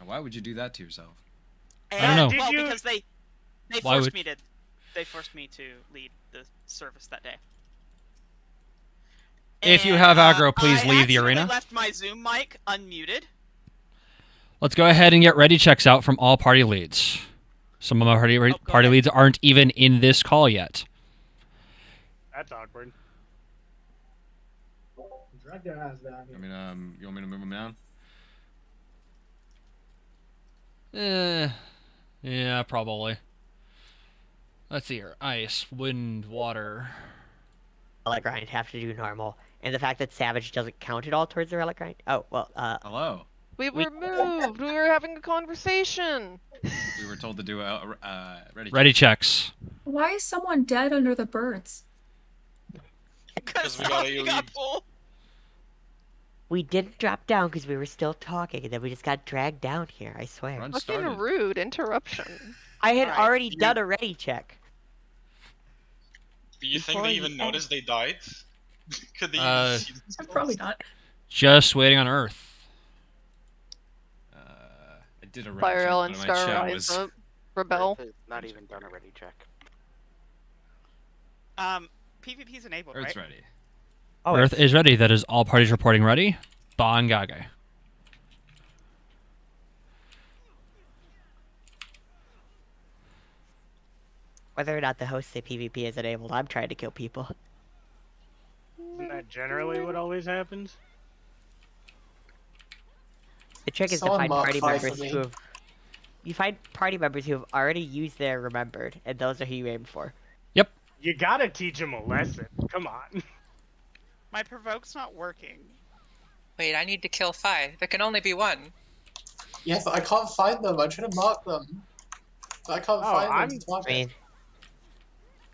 Why would you do that to yourself? And, I don't know. Well, because they forced me to lead the service that day. If you have aggro, please leave the I arena. left my Zoom mic unmuted. Let's go ahead and get ready checks out from all party leads. Some of my party leads aren't even in this call yet. That's awkward. Drag their ass down here. I mean, you want me to move them down? Yeah, probably. Let's see here. Ice, wind, water. Relic grind have to do normal. And the fact that Savage doesn't count at all towards the relic grind. Oh, well, Hello. We were moved. We were having a conversation. We were told to do ready checks. Why is someone dead under the birds? Because we got pulled. We didn't drop down because we were still talking, and then we just got dragged down here, I swear. Fucking rude interruption. I had already done a ready check. Do you think they even noticed they died? Could they see Probably not. Just waiting on Earth. I did a Fire and Star Rise up. Rebel. Not even done a ready check. PvP's enabled, Earth's right? ready. Oh, Earth is ready. That is all parties reporting ready. Bangage. Whether or not the host say PvP is enabled, I'm trying to kill people. Isn't that generally what always happens? The trick is to find party members who have... You find party members who have already used their remembered, and those are who you aim for. Yep. You gotta teach them a lesson. Come on. My provoke's not working. Wait, I need to kill 5. There can only be 1. Yes, I can't find them. I try to mark them. I can't find them. I mean...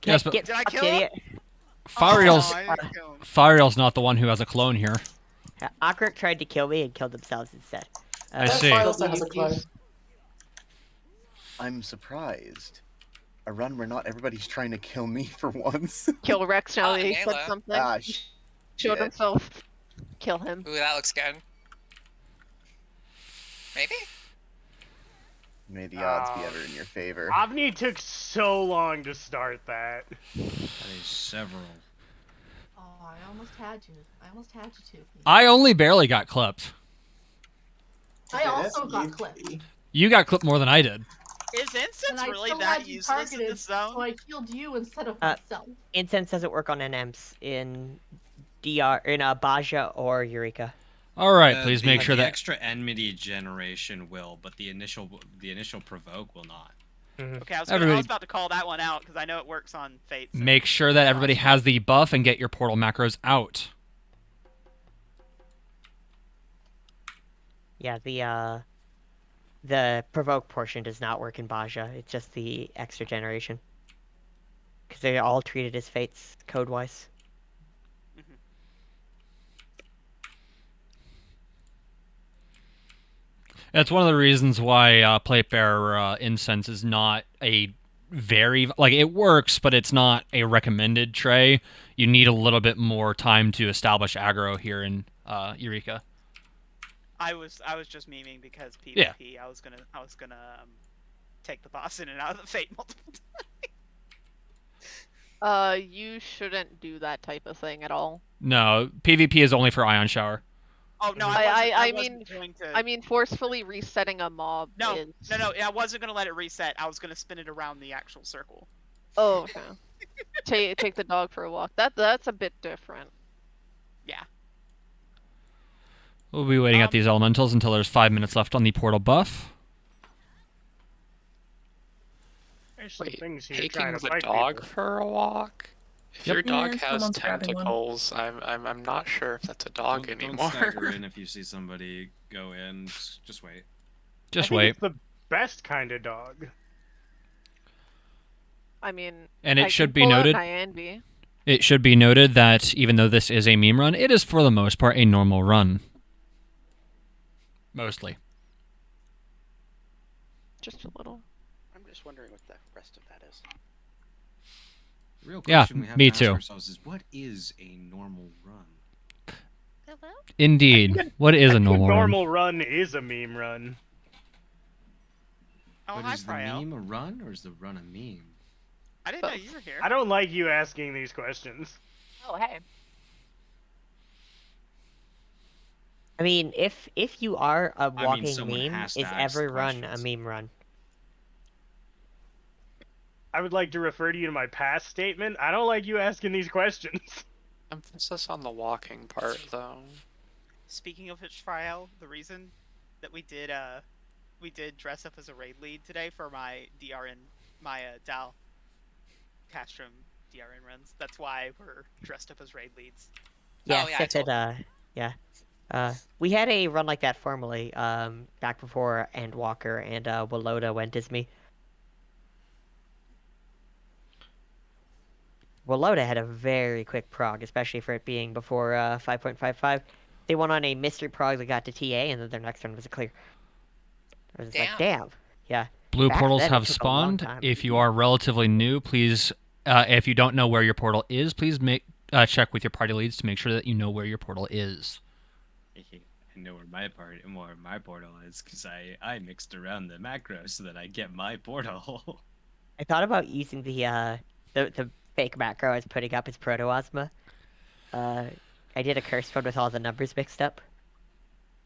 Yes, but Did I kill him? Fariel's not the one who has a clone here. Akrik tried to kill me and killed themselves instead. I see. I'm surprised. A run where not everybody's trying to kill me for once. Kill Rex now that he said something. Ah, Showed himself. Kill him. Ooh, that looks good. Maybe? May the odds be ever in your favor. Avni took so long to start that. That is several. Oh, I almost had you. I almost had you too. I only barely got clipped. I also got clipped. You got clipped more than I did. Is incense And really I still that had you useless in targeted, this zone? so I killed you instead of myself. Incense doesn't work on NMs in Baja or Eureka. All right, please make sure the that extra enmity generation will, but the initial provoke will not. Okay, I was about to call that one out because I know it works on Fates. make sure that everybody has the buff and get your portal macros out. Yeah, the provoke portion does not work in Baja. It's just the extra generation. Because they're all treated as fates, code-wise. That's one of the reasons why Plate Bearer Incense is not a very... Like, it works, but it's not a recommended tray. You need a little bit more time to establish aggro here in Eureka. I was just memeing because PvP. I was gonna take the boss in and out of the Fate multiple times. You shouldn't do that type of thing at all. No, PvP is only for Ion Shower. Oh no, I mean forcefully resetting a mob. No, I wasn't gonna let it reset. I was gonna spin it around the actual circle. Oh, okay. take the dog for a walk. That's a bit different. Yeah. We'll be waiting at these elementals until there's 5 minutes left on the portal buff. Wait, taking the dog for a walk? If your dog has tentacles, I'm not sure if that's a dog anymore. Don't stagger in if you see somebody go in. Just wait. Just I wait. think it's the best kind of dog. I mean, and it should be noted. It should be noted that even though this is a meme run, it is for the most part a normal run. Mostly. Just a little. I'm just wondering what the rest of that is. The real question we have me to too. ask ourselves is, what is a normal run? Indeed. What is a normal run? Normal run is a meme run. Oh, But hi, is the Fryo. meme a run or is the run a meme? I didn't know you were here. I don't like you asking these questions. Oh, hey. I mean, if you are a I mean, walking someone meme, has to is ask every the run a questions. meme run? I would like to refer to you to my past statement. I don't like you asking these questions. Emphasis on the walking part, though. Speaking of which, Fryo, the reason that we did dress up as a raid lead today for my Dal Castrum DRN runs. That's why we're dressed up as raid leads. Yeah, Oh, yeah, I except that, yeah. We had a run like that formerly, back before Walker and Walloda went as me. Walloda had a very quick prog, especially for it being before 5.55. They went on a mystery prog that got to TA, and then their next run was a clear. I was just like, damn. Yeah. Blue Back portals then, it have took a long spawned. time. If you are relatively new, please, if you don't know where your portal is, please check with your party leads to make sure that you know where your portal is. I know where my portal is because I mixed around the macros so that I get my portal. I thought about using the fake macro I was putting up as Protoosma. I did a curse one with all the numbers mixed up.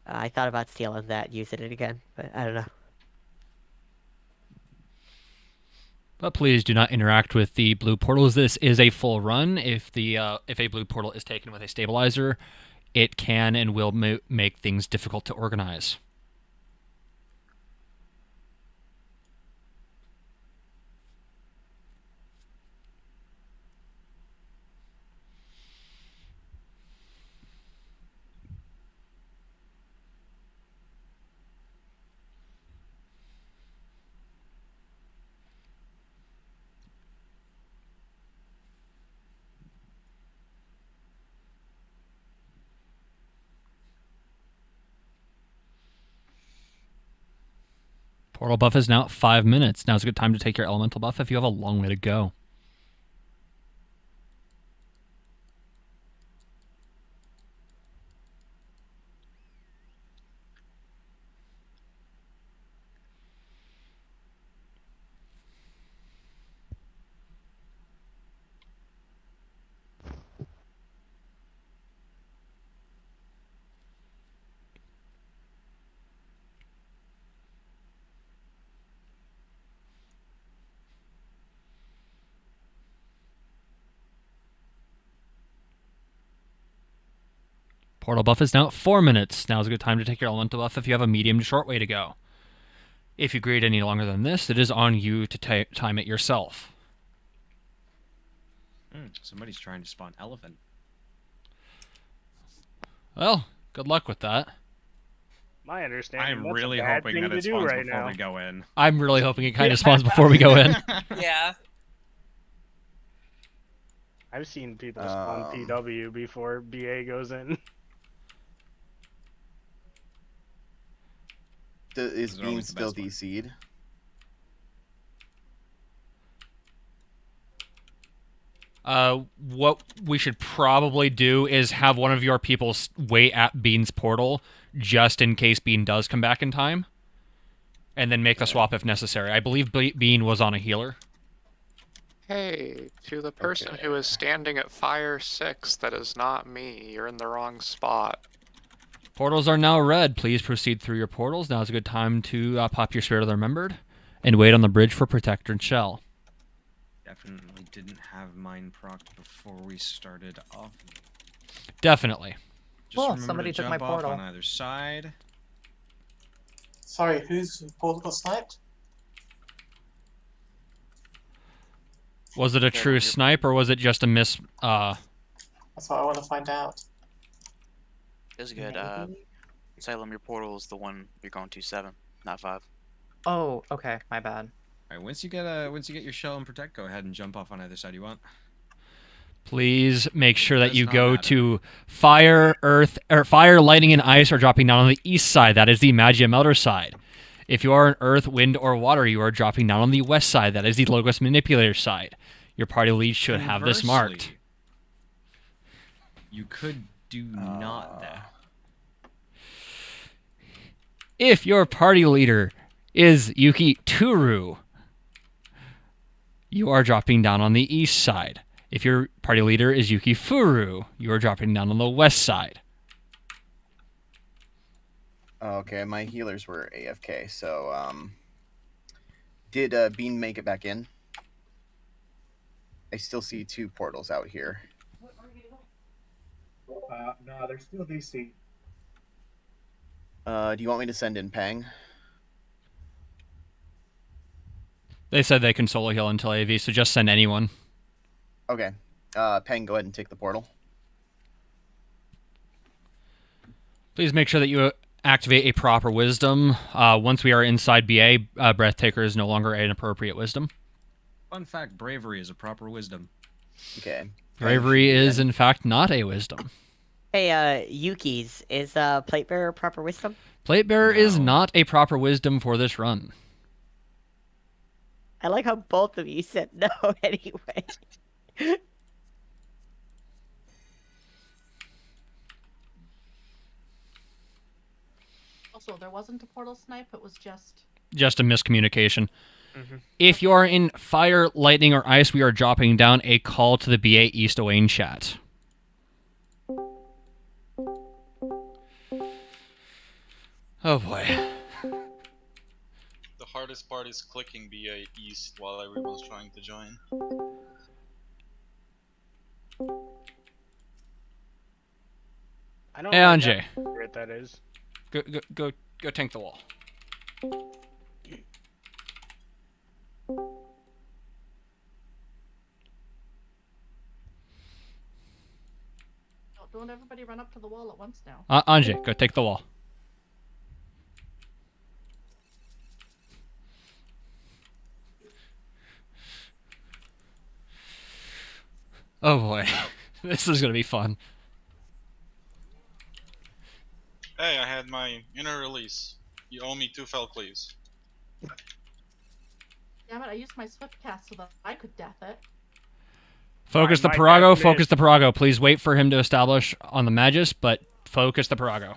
I thought about stealing that, using it again, but I don't know. But please do not interact with the blue portals. This is a full run. If a blue portal is taken with a stabilizer, it can and will make things difficult to organize. Portal buff is now at 5 minutes. Now's a good time to take your elemental buff if you have a long way to go. Portal buff is now at 4 minutes. Now's a good time to take your elemental buff if you have a medium to short way to go. If you greed any longer than this, it is on you to time it yourself. Somebody's trying to spawn elephant. Well, good luck with that. My understanding. I'm that's really a bad hoping thing that it to do spawns right before now. we go in. I'm really hoping it kind of spawns before we go in. Yeah. I've seen people spawn PW before BA goes in. Is Bean still DC'd? What we should probably do is have one of your people wait at Bean's portal just in case Bean does come back in time. And then make the swap if necessary. I believe Bean was on a healer. Hey, to the person who is standing at fire 6, that is not me. You're in the wrong spot. Portals are now red. Please proceed through your portals. Now is a good time to pop your Spirit of the Remembered and wait on the bridge for Protector and Shell. Definitely didn't have mine procced before we started off. Definitely. Just remember somebody to took jump my off portal. on either side. Sorry, whose portal got sniped? Was it a true snipe or was it just a miss? That's what I want to find out. It's good. Salem, your portal is the one you're going to 7, not 5. Oh, okay. My bad. All right, once you get your shell and protect, go ahead and jump off on either side you want. Please make sure that Does you not go matter. to fire, earth, or fire, lightning, and ice are dropping down on the east side. That is the Magia Melter side. If you are an earth, wind, or water, you are dropping down on the west side. That is the Logos Manipulator side. Your party lead should have this marked. Conversely, you could do not that. If your party leader is Yuki Turu. You are dropping down on the east side. If your party leader is Yuki Furu, you are dropping down on the west side. Okay, my healers were AFK, so did Bean make it back in? I still see 2 portals out here. No, they're still DC. Do you want me to send in Pang? They said they can solo heal until AV, so just send anyone. Okay. Pang, go ahead and take the portal. Please make sure that you activate a proper wisdom. Once we are inside BA, Breathtaker is no longer an appropriate wisdom. Fun fact, bravery is a proper wisdom. Okay. Bravery is, in fact, not a wisdom. Hey, Yuki's, is Plate Bearer proper wisdom? Plate Bearer is not a proper wisdom for this run. I like how both of you said no anyway. Also, there wasn't a portal snipe, it was just... Just a miscommunication. If you are in fire, lightning, or ice, we are dropping down a call to the BA East Owain chat. Oh boy. The hardest part is clicking BA East while everyone's trying to join. I don't Hey, know Anjay. what that is. Go tank the wall. Don't everybody run up to the wall at once now. Anjay, go take the wall. Oh boy. This is gonna be fun. Hey, I had my inner release. You owe me 2 fell cleaves. Damn it, I used my swift cast so that I could death it. Focus the Parago, focus the Parago. Please wait for him to establish on the Magus, but focus the Parago.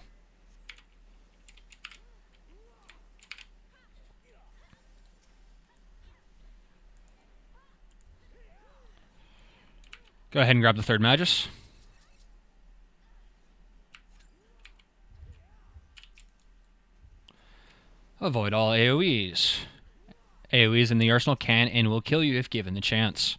Go ahead and grab the 3rd Magus. Avoid all AoEs. AoEs in the arsenal can and will kill you if given the chance.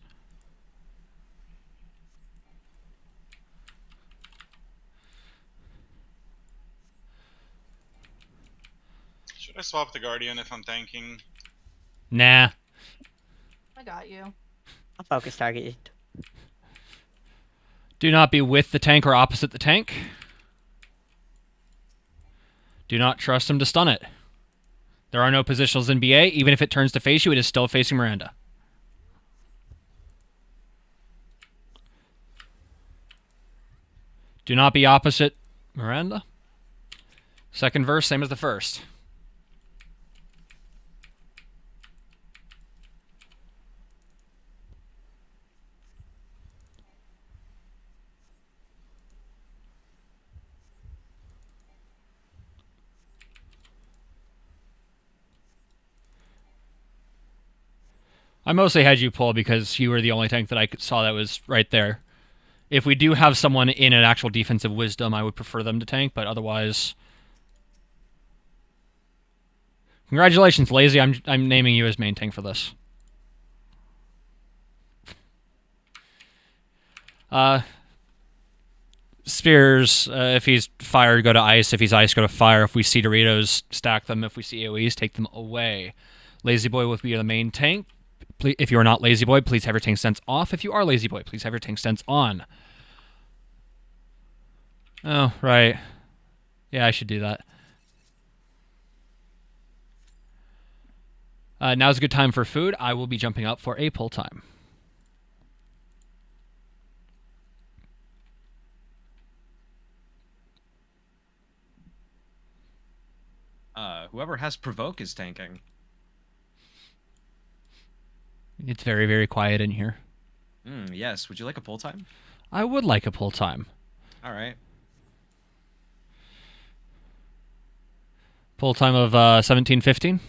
Should I swap the Guardian if I'm tanking? Nah. I got you. I'll focus target. Do not be with the tank or opposite the tank. Do not trust him to stun it. There are no positionals in BA. Even if it turns to face you, it is still facing Miranda. Do not be opposite Miranda. Second verse, same as the first. I mostly had you pull because you were the only tank that I saw that was right there. If we do have someone in an actual defensive wisdom, I would prefer them to tank, but otherwise... Congratulations, Lazy. I'm naming you as main tank for this. Spears, if he's fire, go to ice. If he's ice, go to fire. If we see Doritos, stack them. If we see AoEs, take them away. Lazy Boy will be the main tank. If you are not Lazy Boy, please have your tank stance off. If you are Lazy Boy, please have your tank stance on. Oh, right. Yeah, I should do that. Now's a good time for food. I will be jumping up for a pull time. Whoever has provoke is tanking. It's very, very quiet in here. Yes. Would you like a pull time? I would like a pull time. All right. Pull time of 17:15.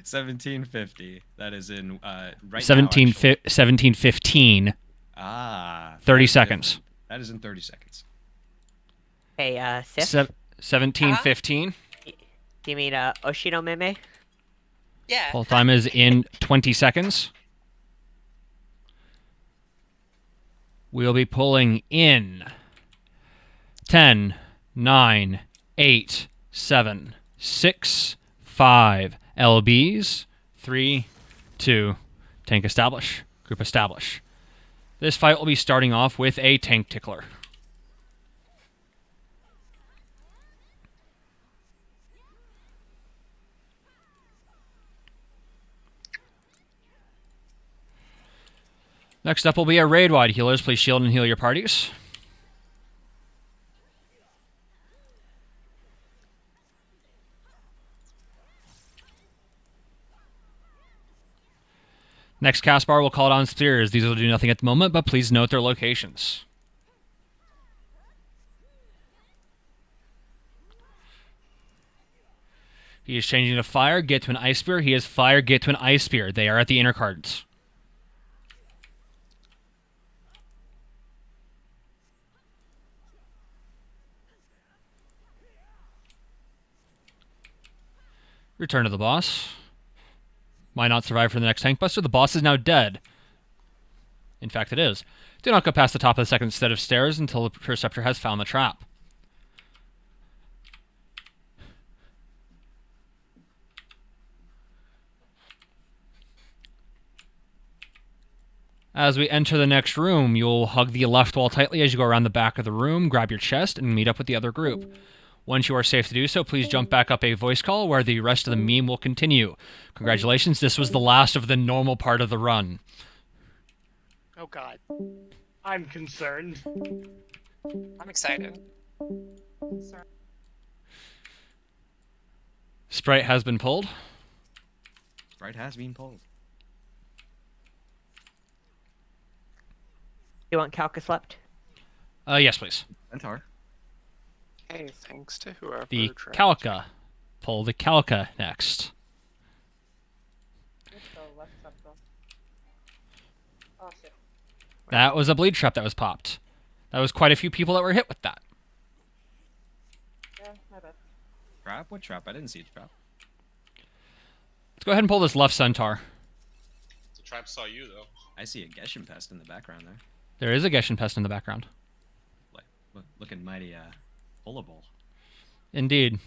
1750. That is in right 1715. Ah. 30 seconds. Different. That is in 30 seconds. Hey, Sif? 1715. Do you mean, Oshino Meme? Yeah. Pull time is in 20 seconds. We'll be pulling in 10, 9, 8, 7, 6, 5, LBs, 3, 2, tank establish, group establish. This fight will be starting off with a tank tickler. Next up will be a raid-wide healers. Please shield and heal your parties. Next cast bar will call down spears. These will do nothing at the moment, but please note their locations. He is changing to fire, get to an ice spear. He is fire, get to an ice spear. They are at the inner cards. Return to the boss. Might not survive for the next tank buster. The boss is now dead. In fact, it is. Do not go past the top of the second set of stairs until the Perceptor has found the trap. As we enter the next room, you'll hug the left wall tightly as you go around the back of the room, grab your chest, and meet up with the other group. Once you are safe to do so, please jump back up a voice call where the rest of the meme will continue. Congratulations, this was the last of the normal part of the run. Oh god. I'm concerned. I'm excited. Sprite has been pulled. Sprite has been pulled. You want Calcus left? Yes, please. Centaur. Hey, thanks to whoever. The Calca. Pull the Calca next. That was a bleed trap that was popped. That was quite a few people that were hit with that. Yeah, my bad. Trap? What trap? I didn't see a trap. Let's go ahead and pull this left Centaur. The trap saw you, though. I see a Geshen Pest in the background there. There is a Geshen Pest in the background. Looking mighty, pullable. Indeed.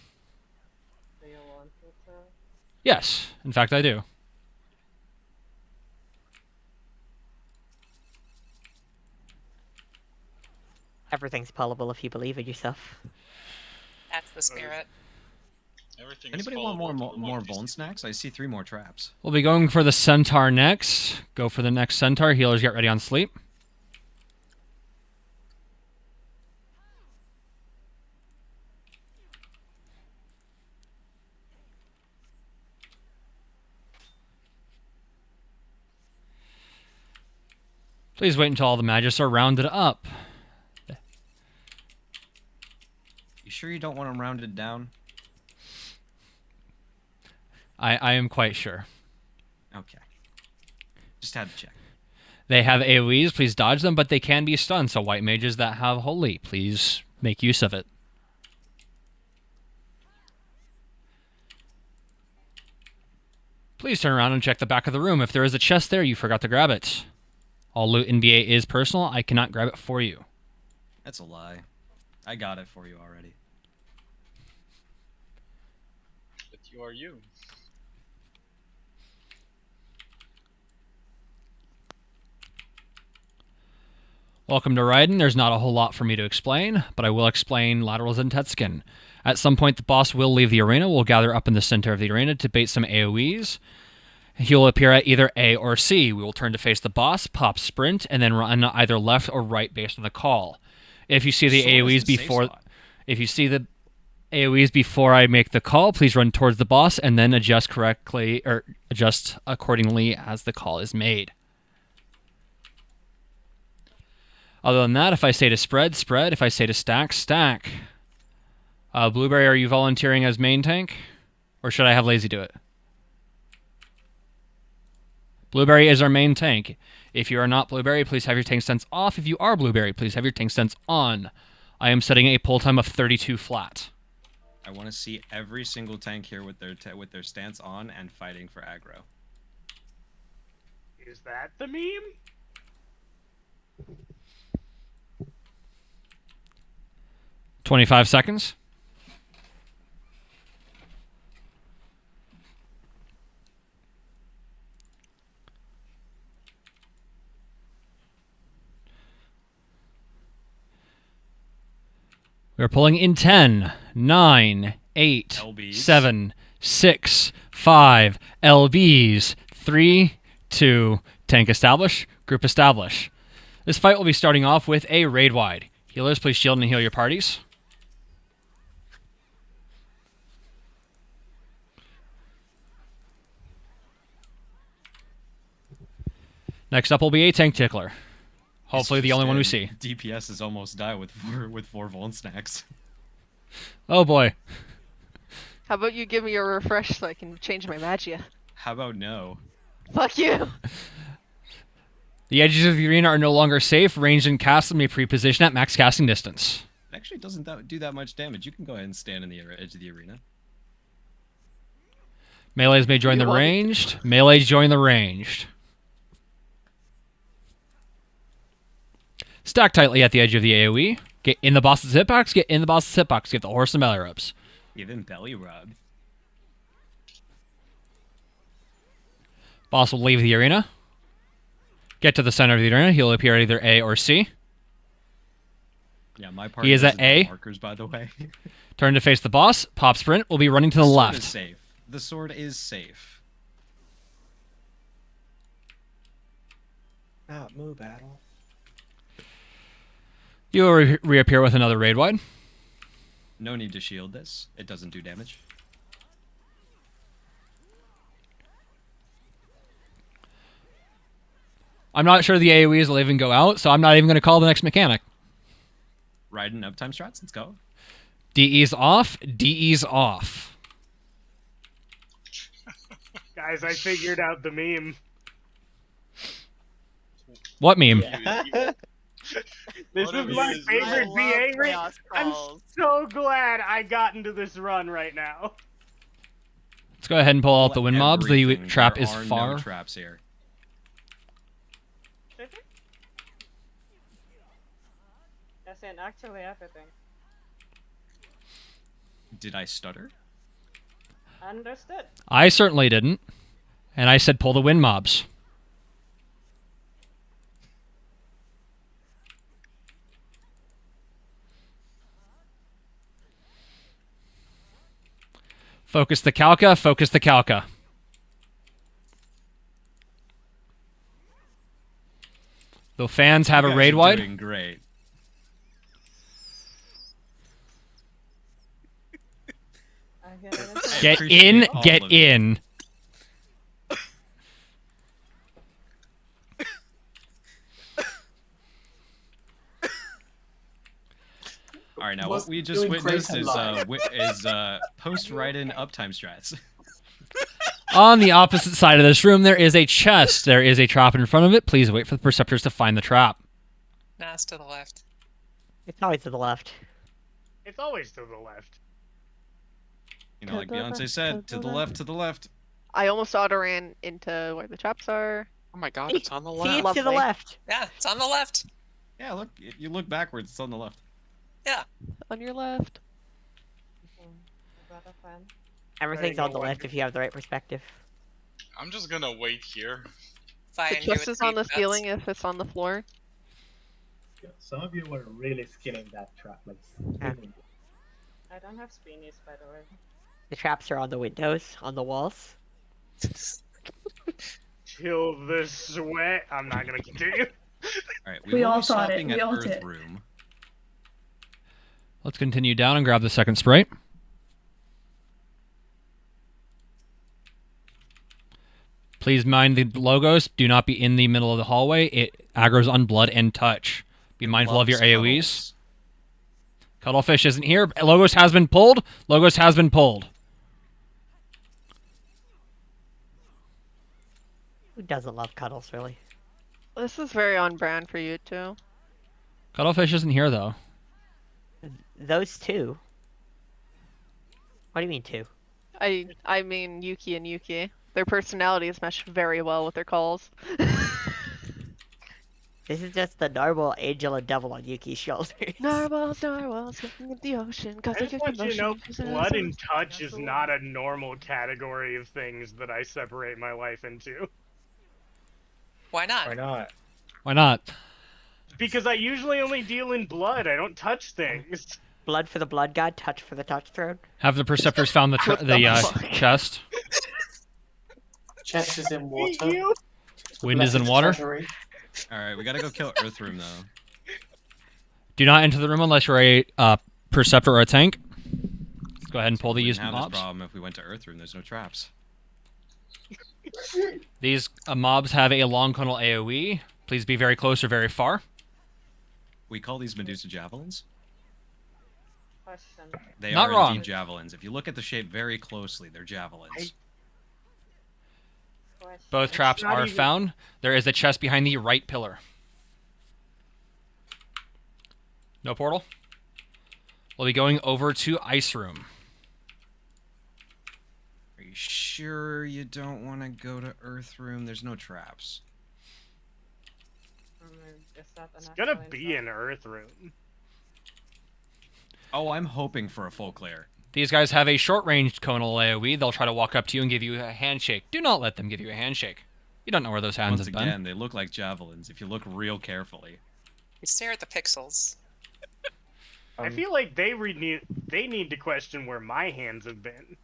Yes, in fact I do. Everything's pullable if you believe in yourself. That's the spirit. Anybody want more bone snacks? I see 3 more traps. We'll be going for the Centaur next. Go for the next Centaur. Healers get ready on sleep. Please wait until all the Magis are rounded up. You sure you don't want them rounded down? I am quite sure. Okay. Just had to check. They have AoEs, please dodge them, but they can be stunned, so white mages that have Holy, please make use of it. Please turn around and check the back of the room. If there is a chest there, you forgot to grab it. All loot in BA is personal. I cannot grab it for you. That's a lie. I got it for you already. But you are you. Welcome to Raiden. There's not a whole lot for me to explain, but I will explain Laterals and Tetskin. At some point, the boss will leave the arena. We'll gather up in the center of the arena to bait some AoEs. He will appear at either A or C. We will turn to face the boss, pop sprint, and then run either left or right based on the call. If you see the AoEs before I make the call, please run towards the boss and then adjust correctly or adjust accordingly as the call is made. Other than that, if I say to spread, spread. If I say to stack, stack. Blueberry, are you volunteering as main tank? Or should I have Lazy do it? Blueberry is our main tank. If you are not Blueberry, please have your tank stance off. If you are Blueberry, please have your tank stance on. I am setting a pull time of 32 flat. I want to see every single tank here with their stance on and fighting for aggro. Is that the meme? $25 seconds. We're pulling in 10, 9, 8, LBs. 7, 6, 5, LBs, 3, 2, tank establish, group establish. This fight will be starting off with a raid wide. Healers, please shield and heal your parties. Next up will be a tank tickler. Hopefully the only one we see. DPS is almost die with four Vuln snacks. Oh boy. How about you give me a refresh so I can change my magia? How about no? Fuck you! The edges of the arena are no longer safe. Ranged and cast may pre-position at max casting distance. It actually doesn't do that much damage. You can go ahead and stand in the edge of the arena. Melees may join the ranged. Melees join the ranged. Stack tightly at the edge of the AoE. Get in the boss's hitbox. Get in the boss's hitbox. Get the horse and belly rubs. Give him belly rub. Boss will leave the arena. Get to the center of the arena. He'll appear at either A or C. Yeah, my part He is at A. Markers, by the way. Turn to face the boss. Pop sprint will be running to the sword left. Is safe. The sword is safe. Moo battle. You will reappear with another raid wide. No need to shield this. It doesn't do damage. I'm not sure the AoEs will even go out, so I'm not even going to call the next mechanic. Riding uptime strats. Let's go. DE's off. DE's off. Guys, I figured out the meme. What meme? Yeah. This is my favorite VA ring. I'm so glad I got into this run right now. Let's go ahead and pull out the wind mobs. The trap is There are far. no traps here. That's it, actually everything. Did I stutter? Understood. I certainly didn't. And I said pull the wind mobs. Focus the Calca, focus the Calca. The fans have You a guys raid are wide. Doing great. Get in, get in. All right, now what we just witnessed is post write-in uptime strats. On the opposite side of this room, there is a chest. There is a trap in front of it. Please wait for the perceptors to find the trap. Nah, it's to the left. It's always to the left. It's always to the left. You know, like Beyonce said, to the left, to the left. I almost auto ran into where the traps are. Oh my god, it's on the See, left. it's to the left. Yeah, it's on the left. Yeah, look, you look backwards, it's on the left. Yeah. On your left. Everything's on the left if you have the right perspective. I'm just gonna wait here. The chest is on the ceiling if it's on the floor. Yeah, some of you were really skilling that trap, like. I don't have speenies, by the way. The traps are on the windows, on the walls. Kill the sweat. I'm not gonna continue. Alright, We will all be thought stopping it. We at all Earth did. Room. Let's continue down and grab the second sprite. Please mind the logos. Do not be in the middle of the hallway. It aggroes on blood and touch. Be mindful of your Loves AoEs. Cuttlefish isn't here. Logos has been pulled. Logos has been pulled. Who doesn't love cuddles, really? This is very on brand for you too. Cuttlefish isn't here though. Those two. What do you mean two? I mean Yuki and Yuki. Their personalities mesh very well with their calls. This is just the normal angel and devil on Yuki's shoulders. Narwhals, looking at the ocean. I just want you to know, blood and touch is not a normal category of things that I separate my life into. Why not? Why not? Why not? Because I usually only deal in blood. I don't touch things. Blood for the blood god, touch for the touch throne. Have the Perceptors found the chest? Chest is in water. Wind is in water. Alright, we gotta go kill Earthroom though. Do not enter the room unless you're a Perceptor or a tank. Let's go ahead and pull these This mobs. problem if we went to Earthroom, there's no traps. These mobs have a long conal AoE. Please be very close or very far. We call these Medusa javelins. Question. They Not are wrong. indeed javelins. If you look at the shape very closely, they're javelins. Both traps not are even- found. There is a chest behind the right pillar. No portal. We'll be going over to Ice Room. Are you sure you don't want to go to Earthroom? There's no traps. Is that It's enough gonna points be up? an Earth room. Oh, I'm hoping for a full clear. These guys have a short-range conal AoE. They'll try to walk up to you and give you a handshake. Do not let them give you a handshake. You don't know where those hands Once have again, been. they look like javelins if you look real carefully. You stare at the pixels. I feel like they need to question where my hands have been.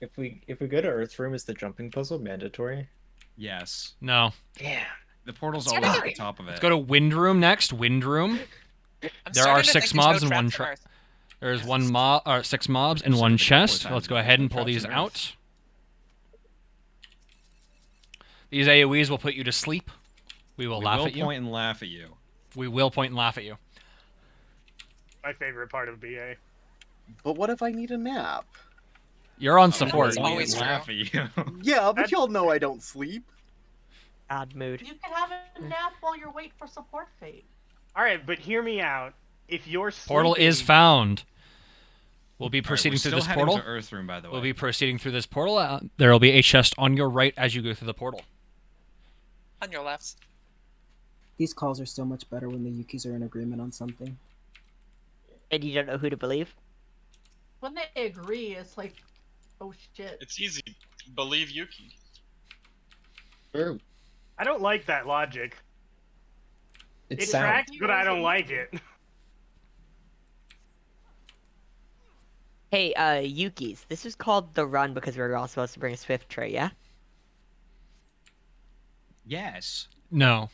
If we go to Earth Room, is the jumping puzzle mandatory? Yes. No. Damn. The portal's Sorry. always at the top of it. Let's go to Wind Room next. Wind Room. I'm There starting are to 6 think there's no mobs and one traps on trap. Earth. There's 6 mobs and I've one said it a couple of chest. times, Let's go there's ahead no and pull traps these on Earth. out. These AoEs will put you to sleep. We will laugh at you. point and laugh at you. We will point and laugh at you. My favorite part of BA. But what if I need a nap? You're on Oh, support. we always laugh at you. Yeah, but y'all know I don't sleep. Odd mood. You can have a nap while you're waiting for support fate. Alright, but hear me out. If you're Portal is sleeping- found. We'll be Alright, proceeding we're through still this heading portal. to Earthroom, by the way. We'll be proceeding through this portal. There will be a chest on your right as you go through the portal. On your left. These calls are so much better when the Yukis are in agreement on something. And you don't know who to believe? When they agree, it's like, oh shit. It's easy. Believe Yuki. True. I don't like that logic. It's It sound. tracks, but I don't like it. Hey, Yukis, this is called the run because we were all supposed to bring a Swift tray, yeah? Yes. No.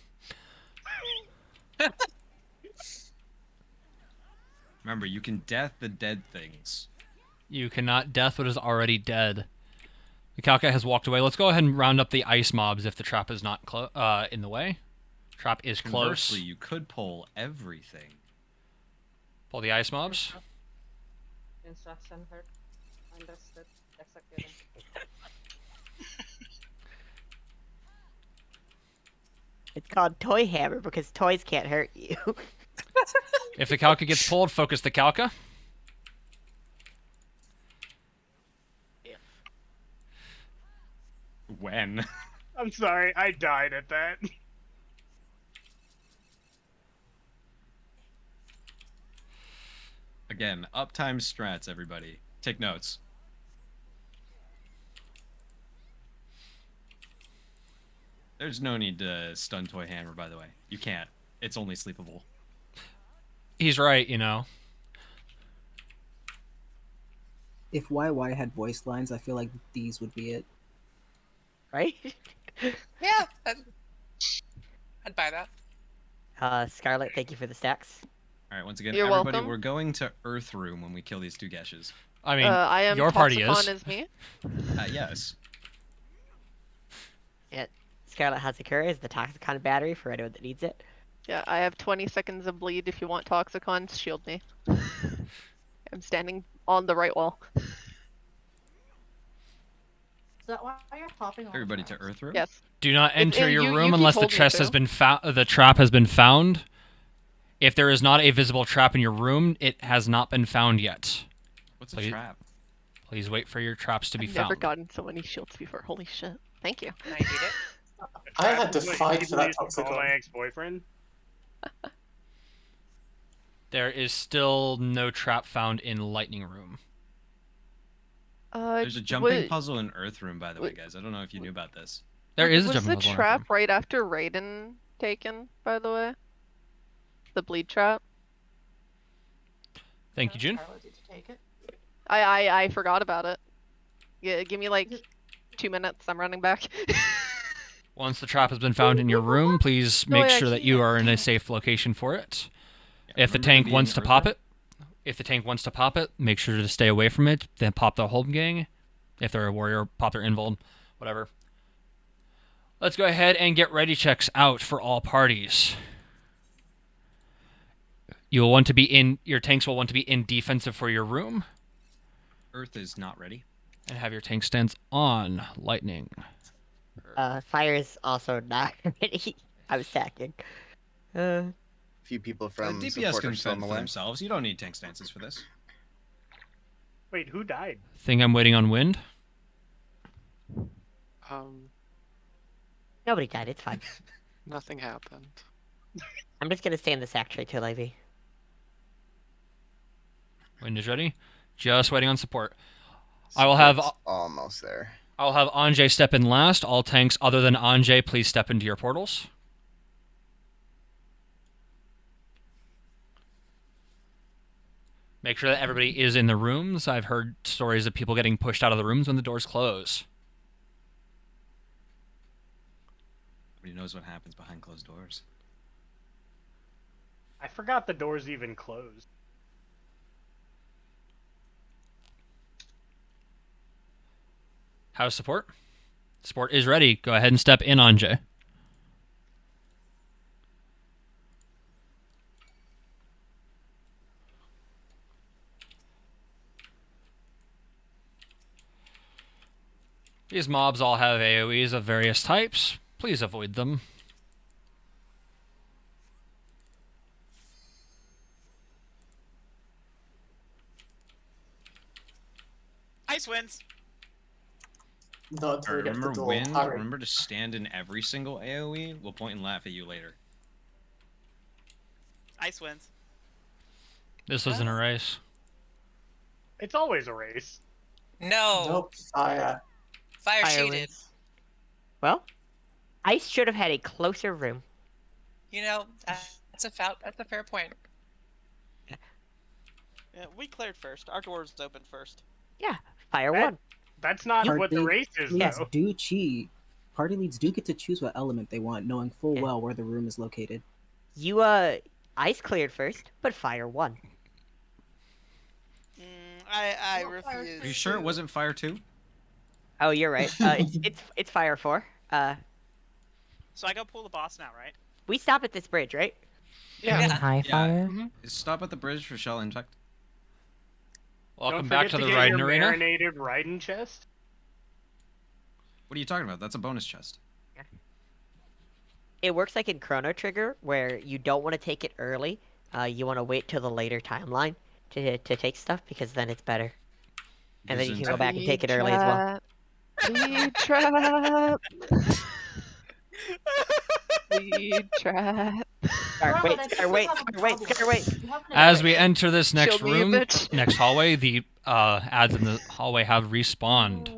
Remember, you can death the dead things. You cannot death what is already dead. The Kalka has walked away. Let's go ahead and round up the ice mobs if the trap is not in the way. Trap is close. Conversely, you could pull everything. Pull the ice mobs. Instruction heard. Understood. Executing. It's called Toy Hammer because toys can't hurt you. If the Kalka gets pulled, focus the Kalka. When? I'm sorry, I died at that. Again, uptime strats, everybody. Take notes. There's no need to stun Toy Hammer, by the way. You can't. It's only sleepable. He's right, you know. If YY had voice lines, I feel like these would be it. Right? Yeah, I'd buy that. Scarlet, thank you for the stacks. Alright, once again, You're everybody, welcome. we're going to Earth Room when we kill these 2 Geshes. I mean, I am your party Toxicon is. me. Yes. Yeah, Scarlet Hazakura is the Toxicon battery for anyone that needs it. Yeah, I have 20 seconds of bleed if you want Toxicons, shield me. I'm standing on the right wall. that why you're popping all Everybody the to traps? Earth room? Yes. Do not enter your you room keep unless the holding me chest has to. been the trap has been found. If there is not a visible trap in your room, it has not been found yet. What's a trap? Please wait for your traps to be I've found. never gotten so many shields before. Holy shit. Thank you. I need it. I had to What fight for people that used to toxic call one. my ex-boyfriend. There is still no trap found in Lightning Room. There's a jumping puzzle in Earth Room, by the way, guys. I don't know if you knew about this. There is a Was jumping the puzzle in Earth Room. trap right after Raiden taken, by the way? The bleed trap? Thank you, June. Carla, did you take it? I forgot about it. Yeah, give me like 2 minutes. I'm running back. Once the trap has been found in your room, please No, make I sure that you can't. are in a safe location for it. Yeah, If the remember tank be in wants to Earth pop Room? it, make sure to stay away from it. Then pop the home gang. If they're a warrior, pop their invuln, whatever. Let's go ahead and get ready checks out for all parties. You will want to be in your tanks will want to be in defensive for your room. Earth is not ready. And have your tank stands on lightning. Fire is also not ready. I'm sacking. Few people from DPS support can are still on fend the for way. themselves. You don't need tank stances for this. Wait, who died? Think I'm waiting on wind. Nobody died. It's fine. Nothing happened. I'm just gonna stay in the sack tray till Ivy. Wind is ready. Just waiting on support. I will have almost there. I'll have Anjay step in last. All tanks other than Anjay, please step into your portals. Make sure that everybody is in the rooms. I've heard stories of people getting pushed out of the rooms when the doors close. Nobody knows what happens behind closed doors. I forgot the doors even closed. How's support? Support is ready. Go ahead and step in, Anjay. These mobs all have AoEs of various types. Please avoid them. Ice winds. Not until we get to the Remember door. wind? Hurry. Remember to stand in every single AoE? We'll point and laugh at you later. Ice winds. This isn't a race. It's always a race. No. Nope, fire. Fire Fire cheated. wins. Well, Ice should have had a closer room. You know, that's a fair point. Yeah, we cleared first. Our doors opened first. Yeah, Fire won. That's not Party what the race is, leads though. do cheat. Party leads do get to choose what element they want, knowing full well where the room is located. You, Ice cleared first, but Fire won. I refuse. Are you sure it wasn't Fire 2? Oh, you're right. It's Fire 4. So I go pull the boss now, right? We stop at this bridge, right? Yeah. High Fire. Stop at the bridge for Shell Inject. Welcome Don't back to forget the get Raiden your Arena. marinated Raiden chest. What are you talking about? That's a bonus chest. It works like in Chrono Trigger, where you don't want to take it early. You want to wait till the later timeline to take stuff, because then it's better. And then you can go back and take it early as well. Bleed trap. Bleed trap. Wait. As we enter this next Shield me, room, bitch. next hallway, the ads in the hallway have respawned.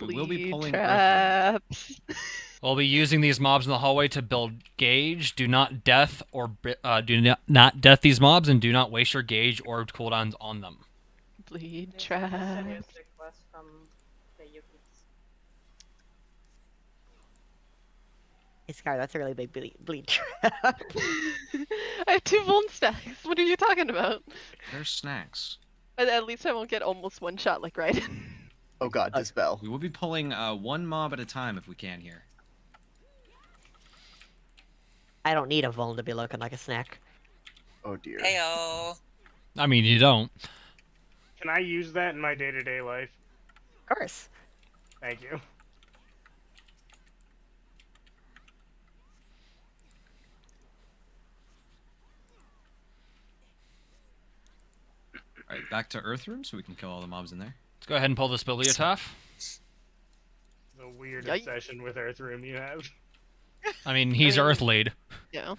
We will be Bleed pulling traps. We'll be using these mobs in the hallway to build gauge. Do not death or do not death these mobs, and do not waste your gauge or cooldowns on them. Bleed Serious trap. request from the Yukis. Hey, Scar, that's a really big bleed trap. I have 2 vuln stacks. What are you talking about? There's snacks. At least I won't get almost one shot like Raiden. Oh god, dispel. We will be pulling one mob at a time if we can here. I don't need a Vuln to be looking like a snack. Oh dear. Heyo. I mean, you don't. Can I use that in my day-to-day life? Of course. Thank you. All right, back to Earth Room so we can kill all the mobs in there. Let's go ahead and pull this Bibliotough. The weirdest session with Earth Room you have. I mean, he's Earth Lead. Yeah.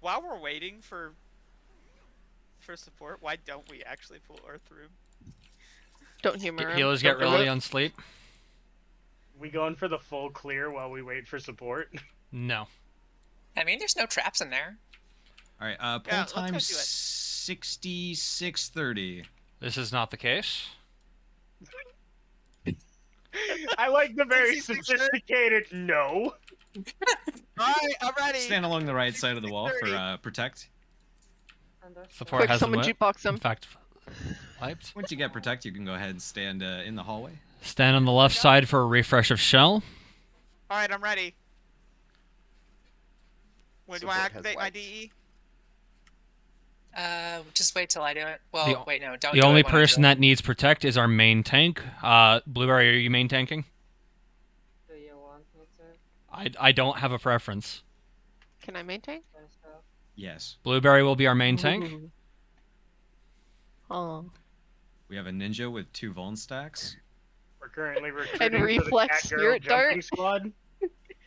While we're waiting for support, why don't we actually pull Earth Room? Don't humor him. Healers get really on sleep. We going for the full clear while we wait for support? No. I mean, there's no traps in there. All right, pull time 66:30. This is not the case. I like the very sophisticated no. Alright, I'm ready. Stand along the right side of the wall for protect. Support Quick, has someone jukebox him. In fact, wiped. Once you get protect, you can go ahead and stand in the hallway. Stand on the left side for a refresh of shell. Alright, I'm ready. When do I activate my DE? Just wait till I do it. Well, wait, no, don't. The do only it when I do person it. that needs protect is our main tank. Blueberry, are you main tanking? Do you want me to? I don't have a preference. Can I maintain? Yes. Blueberry will be our main tank. Oh. We have a ninja with 2 vuln stacks. We're currently recruiting And reflex for the spirit Cat Girl jumping dart. squad.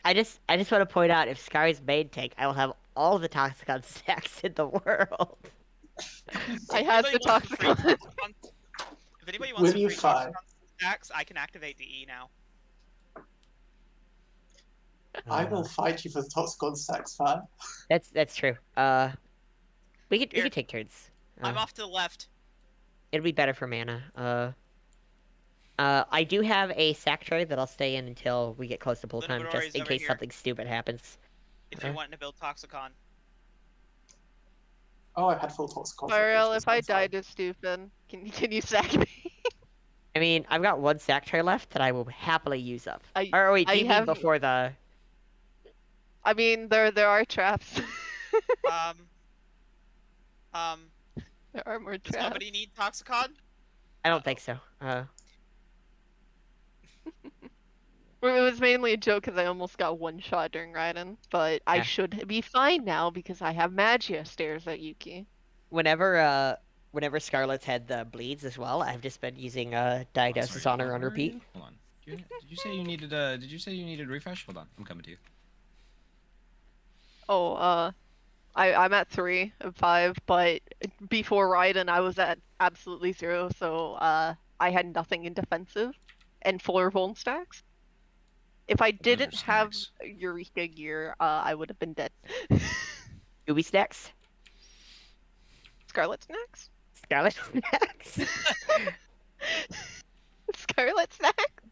I just want to point out, if Sky's main tank, I will have all the Toxicon stacks in the world. I had the Toxicon. If anybody wants Will to you free fight? Toxicon stacks, I can activate DE now. I will fight you for the Toxicon stacks, fan. That's true. We could take turns. I'm off to the left. It'll be better for mana. I do have a sack tray that I'll stay in until we get close to pull time, Luminary just is in over case here. something stupid happens. If you're wanting to build Toxicon. Oh, I had full Toxicon. Ariel, if I die to stupid, can you sack me? I mean, I've got one sack tray left that I will happily use up. I Wait, do you mean have- before the... I mean, there are traps. There are more Does traps. nobody need Toxicon? I don't think so. Well, it was mainly a joke because I almost got one shot during Raiden, but I Yeah. should be fine now because I have Magia stares at Yuki. Whenever Scarlet's had the bleeds as well, I've just been using Diagnosis on her on repeat. Hold on. Did you say you needed Did you say you needed refresh? Hold on, I'm coming to you. Oh, I'm at 3 of 5, but before Raiden I was at absolutely 0, so I had nothing in defensive and 4 Vuln stacks. If I didn't have Eureka gear, I would have been dead. Ubi stacks? Scarlet snacks? Scarlet snacks? Scarlet snack?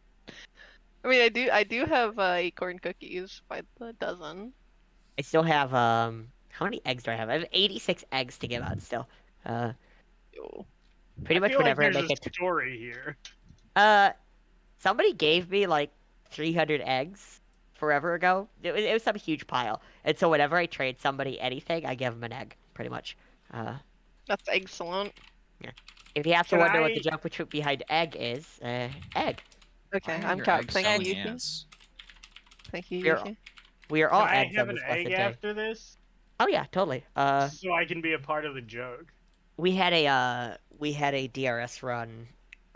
I mean, I do have acorn cookies by the dozen. I still have, how many eggs do I have? I have 86 eggs to give out still. Pretty much whenever I make a story here. Somebody gave me, like, 300 eggs forever ago. It was some huge pile. And so whenever I trade somebody anything, I give them an egg, pretty much. That's excellent. Yeah. If you have to Can wonder what I- the joke behind egg is, egg. Okay, Why are I'm your capped. eggs Thank so you, Yuki. dense? Thank you, We're- Yuki. We are all Can I eggs have on an this blessed egg day. after this? Oh yeah, totally. So I can be a part of the joke. We had a DRS run.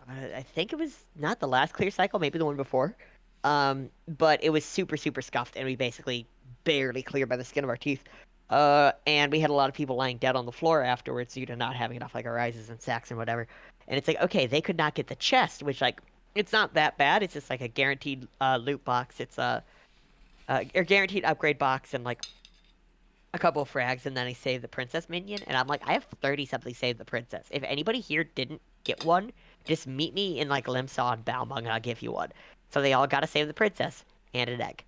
I think it was not the last clear cycle, maybe the one before. But it was super scuffed, and we basically barely cleared by the skin of our teeth. And we had a lot of people lying dead on the floor afterwards due to not having enough like arises and sacks and whatever. And it's like, okay, they could not get the chest, which like it's not that bad. It's just like a guaranteed loot box. It's a guaranteed upgrade box and like a couple of frags, and then I saved the princess minion, and I'm like, I have 30 something saved the princess. If anybody here didn't get one, just meet me in like Limsaw and Balmung, and I'll give you one. So they all got to save the princess and an egg.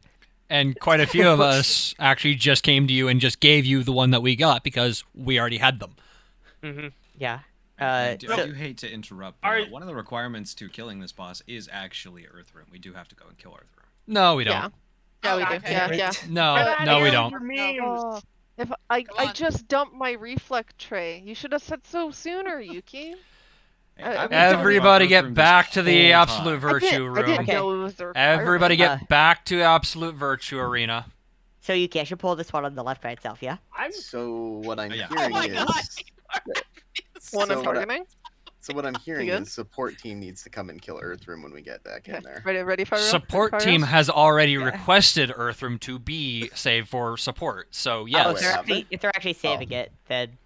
And quite a few of us actually just came to you and just gave you the one that we got because we already had them. Mm-hmm. Yeah. I do hate to interrupt, but one of the requirements to killing this boss is actually Earthroom. We do have to go and kill Earthroom. No, we don't. Yeah. Yeah, we do. okay. Yeah. No, we don't. Oh, if I just dumped my reflect tray. You should have said so sooner, Yuki. Everybody get back to the absolute virtue room. I didn't know it was a Everybody requirement. get back to absolute virtue arena. So Yuki, I should pull this one on the left by itself, yeah? So what I'm yeah. hearing is One I'm so targeting. So what I'm hearing good? is support team needs to come and kill Earthroom when we get back in there. Ready for Support team has already requested Earthroom to be saved for support. So yes. If they're actually saving it, then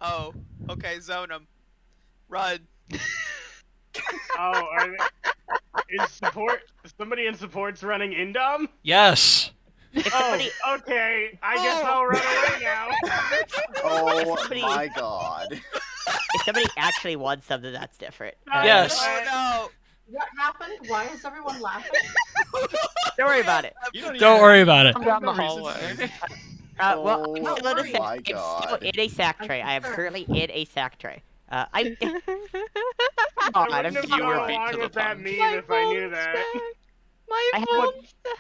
Oh, okay, zone them. Run. Oh, is somebody in support's running Indom? Yes. Oh, okay. I guess I'll run away now. Oh my god. If somebody actually wants something, that's different. Yes. Oh no. What happened? Why is everyone laughing? Don't worry about it. Don't worry about it. I'm down the hallway. Well, Oh I'm still my I'm still god. in a sack tray. I am currently in a sack tray. I'm. I wouldn't have gone along with that meme if I knew that. My phone stack.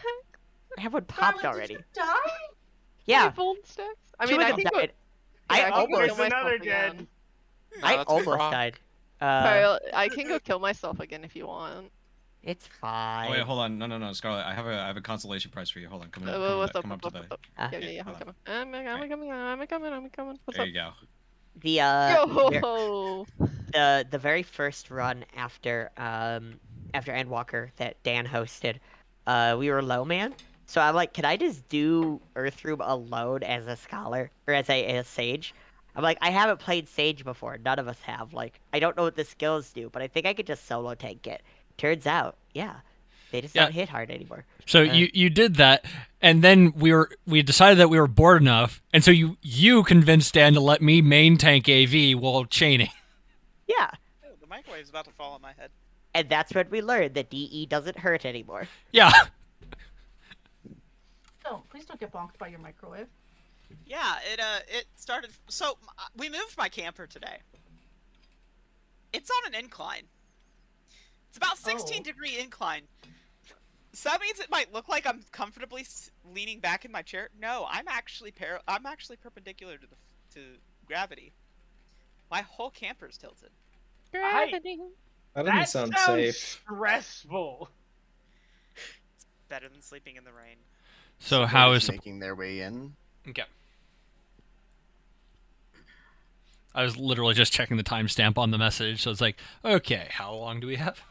I have one popped Darling, already. Did you die? Yeah. My phone stacks. I Two mean, of I them can go. died. I Yeah, almost. There's another dead. I that's a almost frog. died. Sorry, I can go kill myself again if you want. It's fine. Oh, wait, hold on. No, Scarlet. I have a consolation prize for you. Hold on. Come What's up, up? come up to the. Yeah, I'm coming. I'm coming. What's There up? you go. The very first run after Endwalker that Dan hosted, we were low man. So I'm like, can I just do Earthroom alone as a scholar or as a sage? I'm like, I haven't played Sage before. None of us have. Like, I don't know what the skills do, but I think I could just solo tank it. Turns out, yeah, they just don't hit hard anymore. So you did that, and then we decided that we were bored enough, and so you convinced Dan to let me main tank AV while chaining. Yeah. Oh, the microwave's about to fall on my head. And that's when we learned that DE doesn't hurt anymore. Yeah. Please don't get bonked by your microwave. Yeah, it started. So we moved my camper today. It's on an incline. It's about 16-degree incline. So that means it might look like I'm comfortably leaning back in my chair. No, I'm actually perpendicular to gravity. My whole camper's tilted. Gravity. That doesn't sound safe. Stressful. It's better than sleeping in the rain. So how is making their way in? Okay. I was literally just checking the timestamp on the message, so it's like, okay, how long do we have?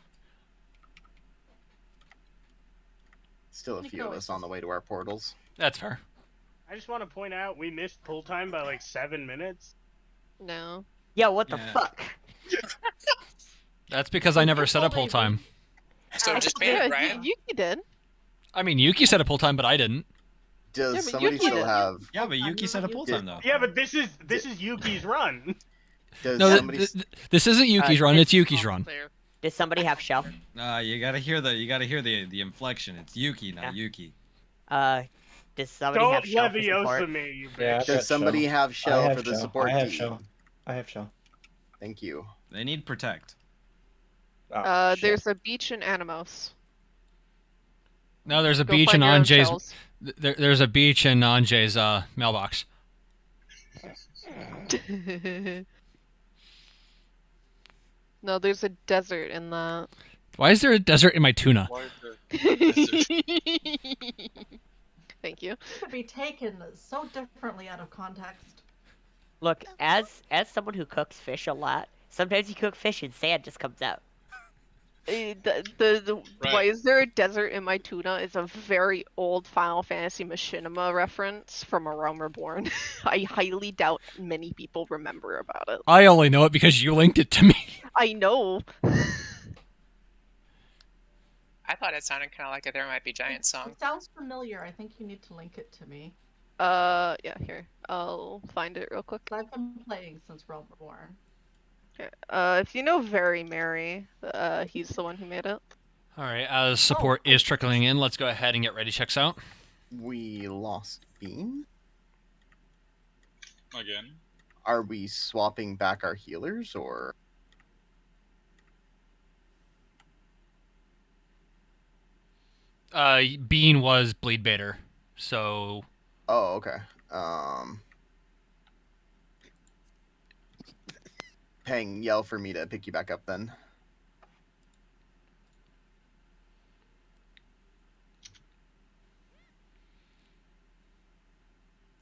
Still a few of us on the way to our portals. That's fair. I just want to point out we missed pull time by like 7 minutes. No. Yo, what the fuck? That's because I never set up pull time. So just ban it, right? Yuki did. I mean, Yuki set a pull time, but I didn't. Does somebody still have? Yeah, but Yuki set a pull time though. Yeah, but this is Yuki's run. Does No, somebody? this isn't Yuki's run. It's Yuki's run. Does somebody have shell? You gotta hear the inflection. It's Yuki, not Yuki. Does somebody have Don't shell for support? Leviosa me, you Yeah, bitch. I've Does got somebody shell. have I shell have for the shell. support I have team? shell. I have shell. Thank you. They need protect. Oh, shit. There's a beach in Animos. No, there's a Go beach find in your own Anjay's. shells. There's a beach in Anjay's mailbox. No, there's a desert in that. Why is there a desert in my tuna? Thank you. Could be taken so differently out of context. Look, as someone who cooks fish a lot, sometimes you cook fish and sand just comes out. Why is there a desert in my tuna is a very old Final Fantasy Machinima reference from A Realm Reborn. I highly doubt many people remember about it. I only know it because you linked it to me. I know. I thought it sounded kind of like a There Might Be Giants song. It sounds familiar. I think you need to link it to me. Yeah, here. I'll find it real quick. I've been playing since Realm Reborn. Okay. If you know Very Merry, he's the one who made it. All right, as support is trickling in, let's go ahead and get ready checks out. We lost Bean. Again. Are we swapping back our healers or? Bean was bleed baiter, so. Oh, okay. Pang, yell for me to pick you back up then.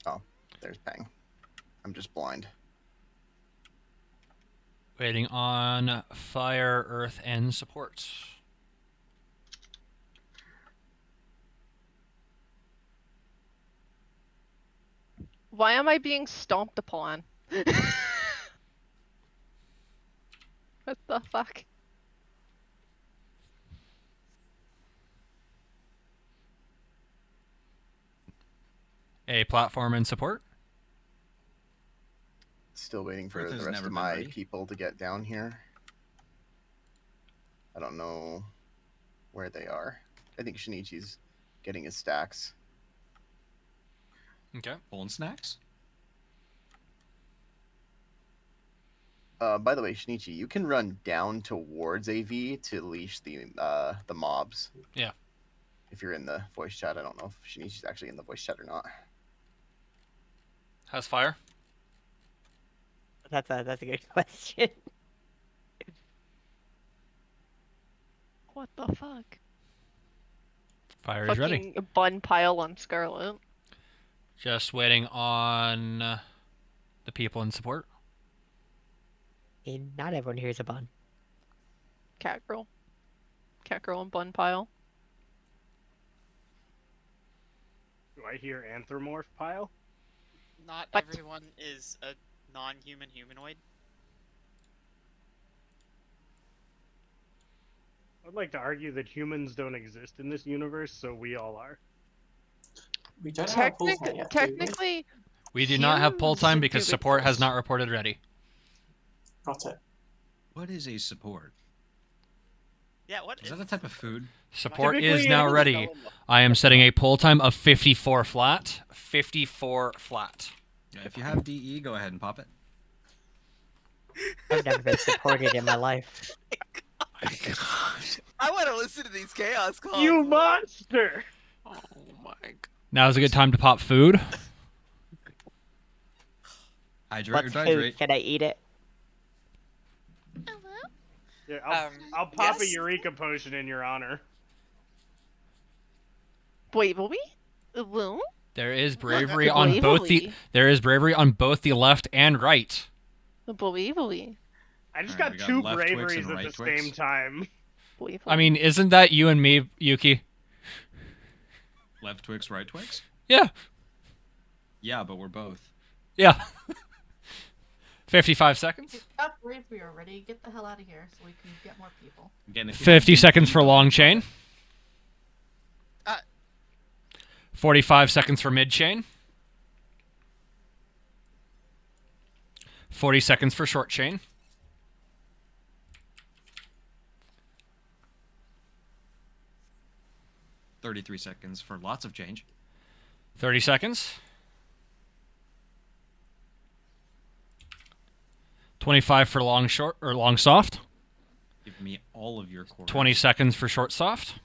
Oh, there's Pang. I'm just blind. Waiting on fire, earth, and support. Why am I being stomped upon? What the fuck? A platform and support. Still waiting for Earth the has rest never of been my ready. people to get down here. I don't know where they are. I think Shinichi's getting his stacks. Okay. Pulling snacks? By the way, Shinichi, you can run down towards AV to leash the mobs. Yeah. If you're in the voice chat, I don't know if Shinichi's actually in the voice chat or not. How's fire? That's a good question. What the fuck? Fire is ready. Fucking bun pile on Scarlet. Just waiting on the people in support. And not everyone here is a bun. Cat girl. Cat girl and bun pile. Do I hear anthropomorph pile? Not everyone is a non-human humanoid. I'd like to argue that humans don't exist in this universe, so we all are. We don't have pulls yet, do we? Technically, We do not have pull time humans because do support has exist. not reported ready. Got it. What is a support? Yeah, what Is that a type of food? Support Typically, is it now is. ready. I am setting a pull time of 54 flat. 54 flat. Yeah, if you have DE, go ahead and pop it. I've never been supported in my life. I want to listen to these chaos calls. You monster! Oh my god. Now is a good time to pop food. Hydrate What's or food? dehydrate. Can I eat it? Yeah, I'll pop a Eureka potion in your honor. Wait, will we? Will? There is bravery on both the left and right. Believably. I just Alright, got we two got left Twix braveries and at right the Twix. same time. I mean, isn't that you and me, Yuki? Left Twix, right Twix? Yeah. Yeah, but we're both. Yeah. 55 seconds. Got bravery already. Get the hell out of here so we can get more people. Again, if you 50 want seconds DE, for go long ahead. chain. 45 seconds for mid chain. 40 seconds for short chain. $33 seconds for lots of change. 30 seconds. 25 for long short or long soft. Give me all of your quarters. 20 seconds for short soft.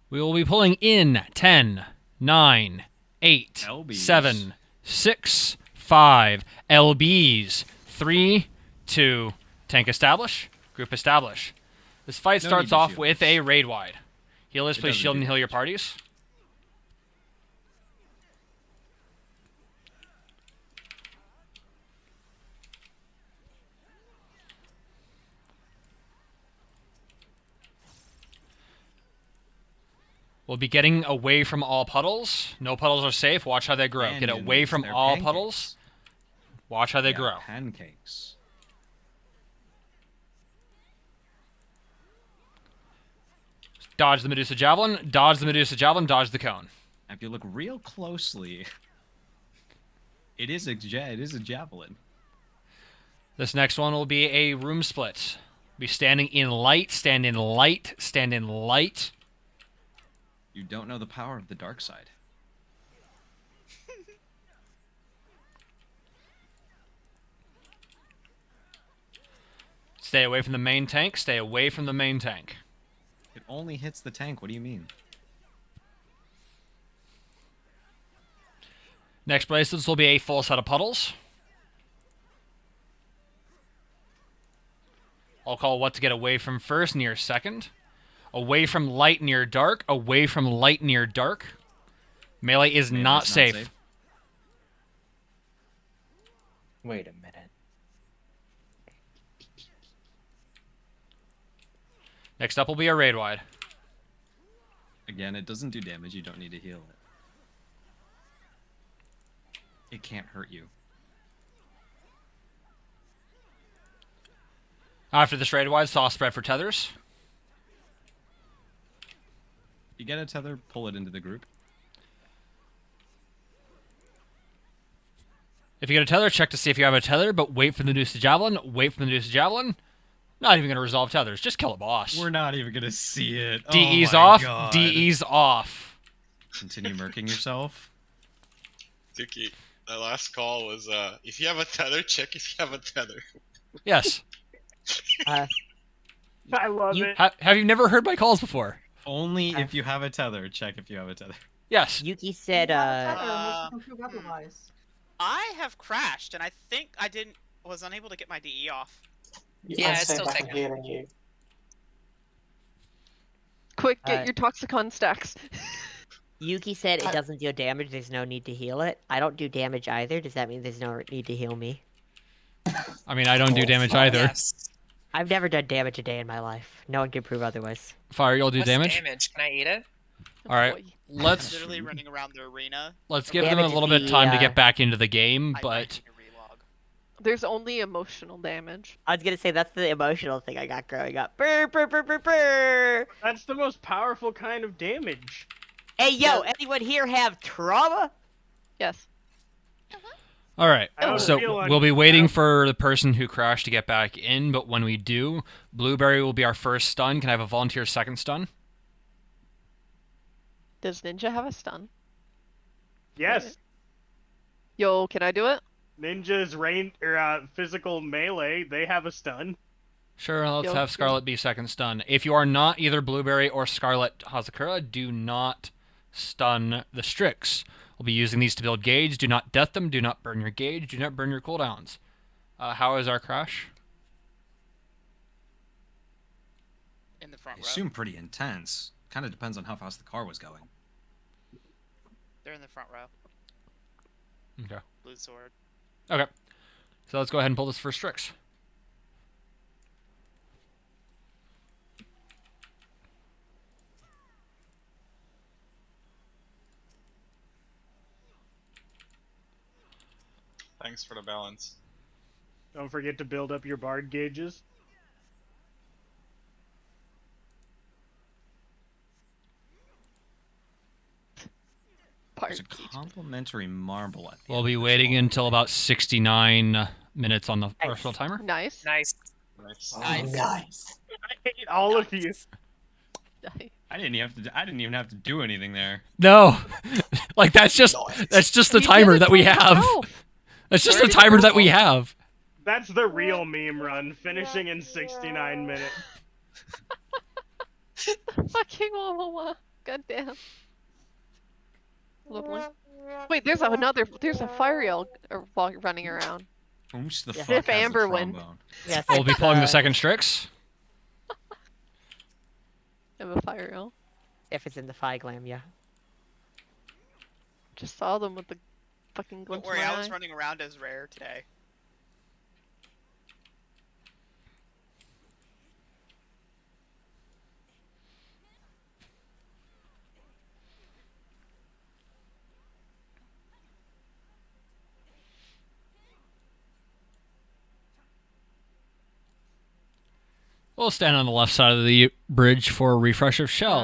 We will be pulling in 10, 9, 8, LBs. 7, 6, 5, LBs, 3, 2, tank establish, group establish. This fight No starts need to off shield with this. a raid wide. Healers, It please doesn't shield do and heal your much. parties. We'll be getting away from all puddles. No puddles are safe. Watch how they grow. Get away Canyons, from they're all pancakes. puddles. Watch how they Yeah, grow. Pancakes. Dodge the Medusa Javelin. Dodge the Medusa Javelin. Dodge the cone. If you look real closely, it is a javelin. This next one will be a room split. Be standing in light. Stand in light. Stand in light. You don't know the power of the dark side. Stay away from the main tank. Stay away from the main tank. It only hits the tank. What do you mean? Next bracelets will be a full set of puddles. I'll call what to get away from first, near second. Away from light, near dark. Away from light, near dark. Melee is not safe. Wait a minute. Next up will be a raid wide. Again, it doesn't do damage. You don't need to heal it. It can't hurt you. After this raid wide, soft spread for tethers. You get a tether, pull it into the group. If you get a tether, check to see if you have a tether, but wait for the noose to javelin. Wait for the noose to javelin. Not even going to resolve tethers. Just kill a boss. We're not even going to see it. DE's oh my off. God. DE's off. Continue murking yourself. Dookie, the last call was, if you have a tether, check if you have a tether. Yes. I love it. Have you never heard my calls before? Only if you have a tether. Check if you have a tether. Yes. Yuki said, Otherwise. I have crashed, and I think I was unable to get my DE off. Yeah, it's still taking. Healing you. Quick, get your Toxicon stacks. Yuki said it doesn't deal damage, there's no need to heal it. I don't do damage either. Does that mean there's no need to heal me? I mean, I don't do damage either. Yes. I've never done damage a day in my life. No one can prove otherwise. Fire, you'll do What's damage? Can I eat it? All right, let's Literally running around the arena. let's give them a little bit of time to get back into the game, but There's only emotional damage. I was gonna say that's the emotional thing I got growing up. Brr, brr, brr, brr, brr. That's the most powerful kind of damage. Hey, yo, anyone here have trauma? Yes. all right. I don't So feel like- we'll be waiting for the person who crashed to get back in, but when we do, Blueberry will be our first stun. Can I have a volunteer second stun? Does Ninja have a stun? Yes. Yo, can I do it? Ninja's physical melee, they have a stun. Sure, let's Yo, have yo. Scarlet be second stun. If you are not either Blueberry or Scarlet Hazakura, do not stun the Strix. We'll be using these to build gauge. Do not death them. Do not burn your gauge. Do not burn your cooldowns. How is our crash? In the front I row. assume pretty intense. Kind of depends on how fast the car was going. They're in the front row. Okay. Blue sword. Okay. So let's go ahead and pull this first Strix. Thanks for the balance. Don't forget to build up your bard gauges. There's a complimentary marble at the We'll be waiting until about 69 minutes on the arsenal timer. Nice. Nice. Oh, nice. I hate all of you. I didn't even have to do anything there. No, like that's just the timer that we have. That's just the timer that we have. That's the real meme run, finishing in 69 minutes. Fucking Wawa. Goddamn. Lovely. Wait, there's a fire yell running around. Whom's the fuck If has a Amber win. trombone? Yes, We'll be pulling the second Strix. I have a fire yell. If it's in the Phi Glam, yeah. Just saw them with the fucking Don't glint worry, in my I was eye. running around as rare today. We'll stand on the left side of the bridge for a refresh of shell.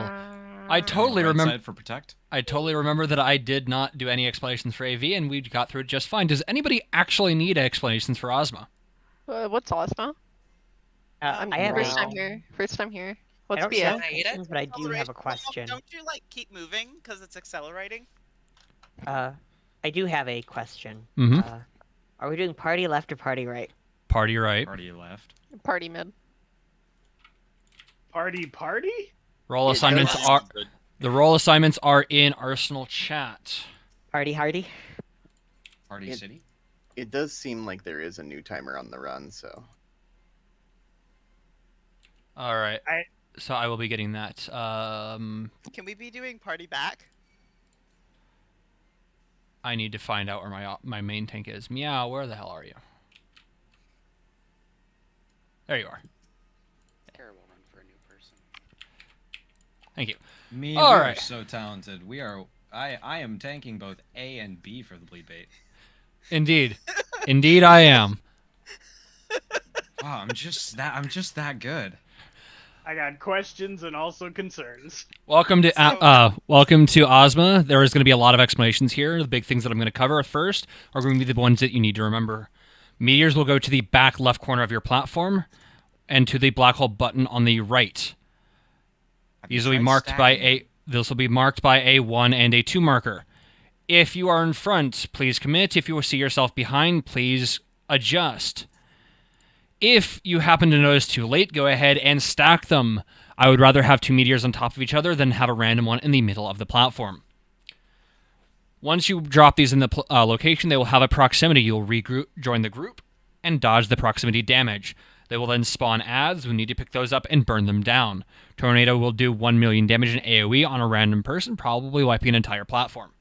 I totally Right remember. side for protect. I totally remember that I did not do any explanations for AV, and we got through it just fine. Does anybody actually need explanations for Ozma? What's Ozma? I have first a- time here. First time here. I What's don't BS? have questions, but I do have a question. Don't you like keep moving because it's accelerating? I do have a question. Mhm. Are we doing party left or party right? Party right. Party left. Party mid. Party? Roll assignments are the roll assignments are in Arsenal chat. Party hardy? Party City? It does seem like there is a new timer on the run, so. All right. So I will be getting that. Can we be doing party back? I need to find out where my main tank is. Meow, where the hell are you? There you are. Terrible run for a new person. Thank you. We All are right. so talented. We are. I am tanking both A and B for the bleed bait. Indeed, indeed, I am. Wow, I'm just that good. I got questions and also concerns. Welcome to Ozma. There is going to be a lot of explanations here. The big things that I'm going to cover first are going to be the ones that you need to remember. Meteors will go to the back left corner of your platform and to the black hole button on the right. These will be marked by a 1 and a 2 marker. If you are in front, please commit. If you see yourself behind, please adjust. If you happen to notice too late, go ahead and stack them. I would rather have 2 meteors on top of each other than have a random one in the middle of the platform. Once you drop these in the location, they will have a proximity. You'll join the group and dodge the proximity damage. They will then spawn adds. We need to pick those up and burn them down. Tornado will do 1 million damage in AoE on a random person, probably wiping an entire platform.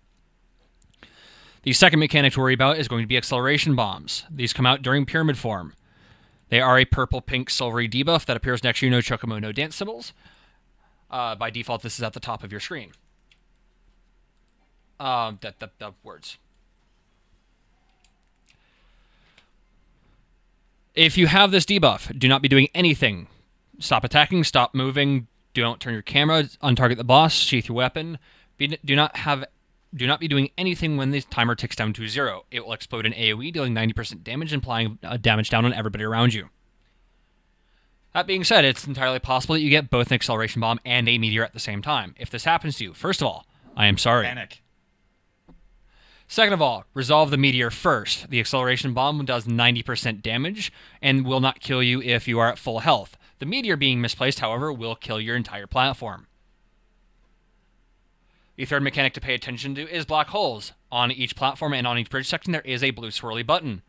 The second mechanic to worry about is going to be acceleration bombs. These come out during pyramid form. They are a purple, pink, silvery debuff that appears next to your no Chocomo, no dance symbols. By default, this is at the top of your screen. The words. If you have this debuff, do not be doing anything. Stop attacking, stop moving, don't turn your camera, untarget the boss, sheath your weapon. Do not be doing anything when the timer ticks down to 0. It will explode in AoE, dealing 90% damage and applying damage down on everybody around you. That being said, it's entirely possible that you get both an acceleration bomb and a meteor at the same time. If this happens to you, first of all, I am sorry. Panic. Second of all, resolve the meteor first. The acceleration bomb does 90% damage and will not kill you if you are at full health. The meteor being misplaced, however, will kill your entire platform. The third mechanic to pay attention to is black holes. On each platform and on each bridge section, there is a blue swirly button.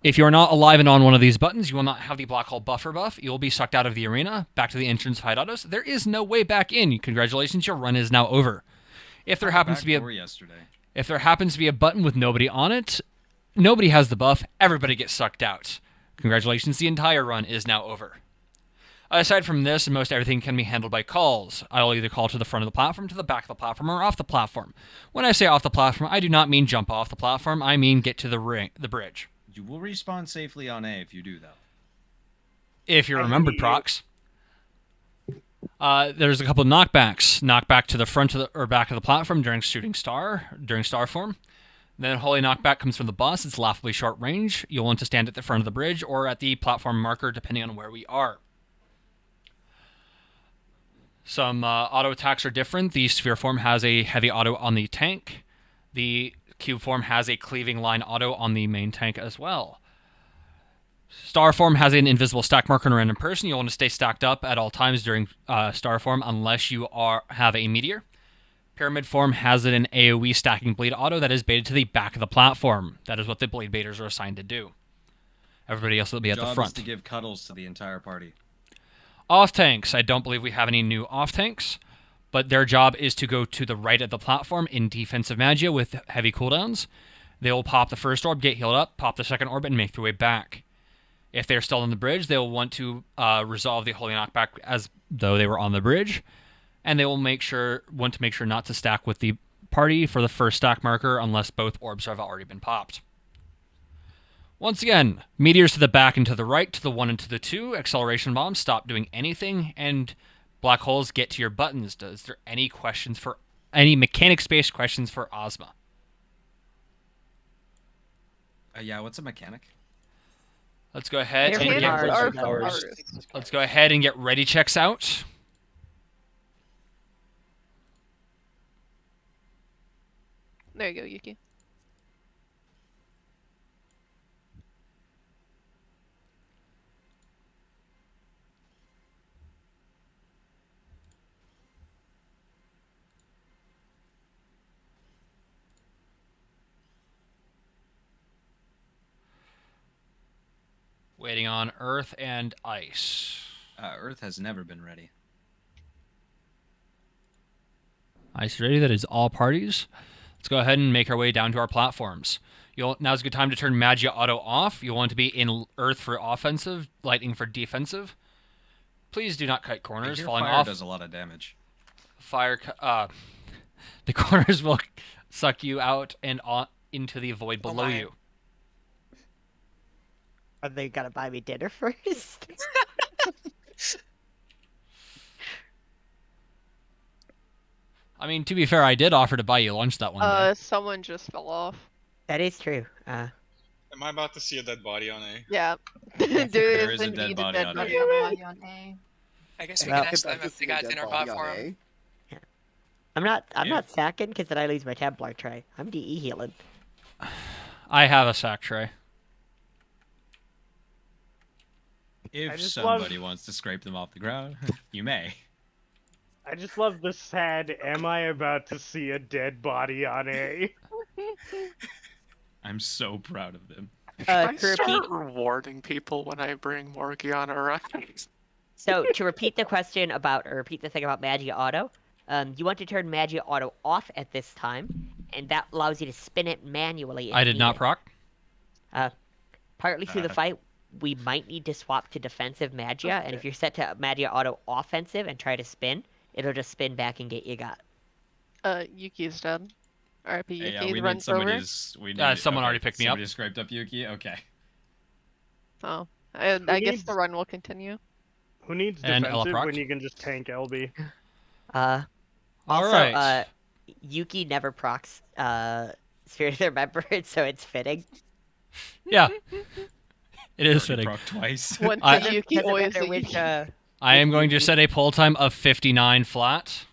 If you are not alive and on one of these buttons, you will not have the black hole buffer buff. You will be sucked out of the arena, back to the entrance of hideouts. There is no way back in. Congratulations, your run is now over. If there happens to be a button with nobody on it, nobody has the buff. Everybody gets sucked out. Congratulations, the entire run is now over. Aside from this, most everything can be handled by calls. I will either call to the front of the platform, to the back of the platform, or off the platform. When I say off the platform, I do not mean jump off the platform. I mean get to the bridge. You will respawn safely on A if you do, though. If you remembered procs. There's a couple of knockbacks. Knockback to the front or back of the platform during star form. Then holy knockback comes from the boss. It's laughably short range. You'll want to stand at the front of the bridge or at the platform marker, depending on where we are. Some auto attacks are different. The sphere form has a heavy auto on the tank. The cube form has a cleaving line auto on the main tank as well. Star form has an invisible stack marker on a random person. You'll want to stay stacked up at all times during star form unless you have a meteor. Pyramid form has an AoE stacking bleed auto that is baited to the back of the platform. That is what the bleed baiters are assigned to do. Everybody else will be at the front. Job is to give cuddles to the entire party. Off tanks. I don't believe we have any new off tanks, but their job is to go to the right of the platform in defensive magia with heavy cooldowns. They will pop the first orb, get healed up, pop the second orb, and make their way back. If they're still on the bridge, they will want to resolve the holy knockback as though they were on the bridge, and they will want to make sure not to stack with the party for the first stack marker unless both orbs have already been popped. Once again, meteors to the back and to the right, to the 1 and to the 2, acceleration bombs stop doing anything, and black holes get to your buttons. Is there any mechanics-based questions for Ozma? Yeah, what's a mechanic? Let's go ahead and get ready checks out. There you go, Yuki. Waiting on Earth and Ice. Earth has never been ready. Ice ready. That is all parties. Let's go ahead and make our way down to our platforms. Now's a good time to turn Magia Auto off. You'll want to be in Earth for offensive, Lightning for defensive. Please do not cut corners. Falling fire off does a lot of damage. The corners will suck you out and into the void below you. Are they gonna buy me dinner first? I mean, to be fair, I did offer to buy you lunch that one day. Someone just fell off. That is true. Am I about to see a dead body on A? Yeah. There is a dead body on A. I guess we can ask them if they got dinner bought for A. them. I'm not sacking because then I lose my Templar tray. I'm DE healing. I have a sack tray. If somebody wants to scrape them off the ground, you may. I just love the sad, am I about to see a dead body on A? I'm so proud of them. I start rewarding people when I bring Morgiana around. So, to repeat the question about, or repeat the thing about Magia Auto, you want to turn Magia Auto off at this time, and that allows you to spin it manually. I did not proc. Partly through the fight, we might need to swap to defensive Magia, and if you're set to Magia Auto offensive and try to spin, it'll just spin back and get you got. Yuki's dead. RIP Yuki, Yeah, we runs need over. Someone already picked me up. Somebody scraped up Yuki? Okay. Oh. I guess the run will continue. Who needs And defensive Ella when you can just tank LB? Also, Yuki never procs Spirit of the Remembrance, so it's fitting. Yeah. It is fitting. Proc twice. One thing Yuki always I am going to set a pull time of 59 flat.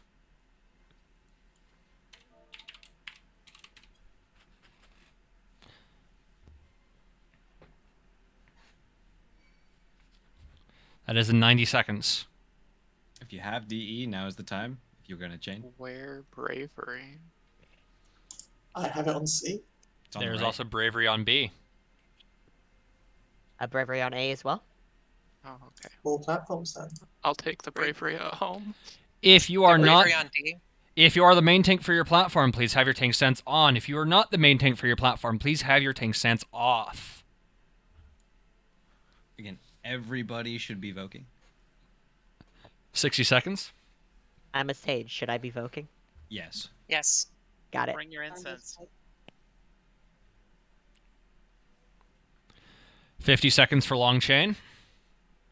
That is in 90 seconds. If you have DE, now is the time. If you're going to chain. Where bravery? I have it on C. There's also bravery on B. A bravery on A as well. Oh, okay. More platforms then. I'll take the bravery at home. If you are not, Bravery on D. if you are the main tank for your platform, please have your tank stance on. If you are not the main tank for your platform, please have your tank stance off. Again, everybody should be voking. 60 seconds. I'm a sage. Should I be voking? Yes. Yes. Got it. Bring your incense. 50 seconds for long chain.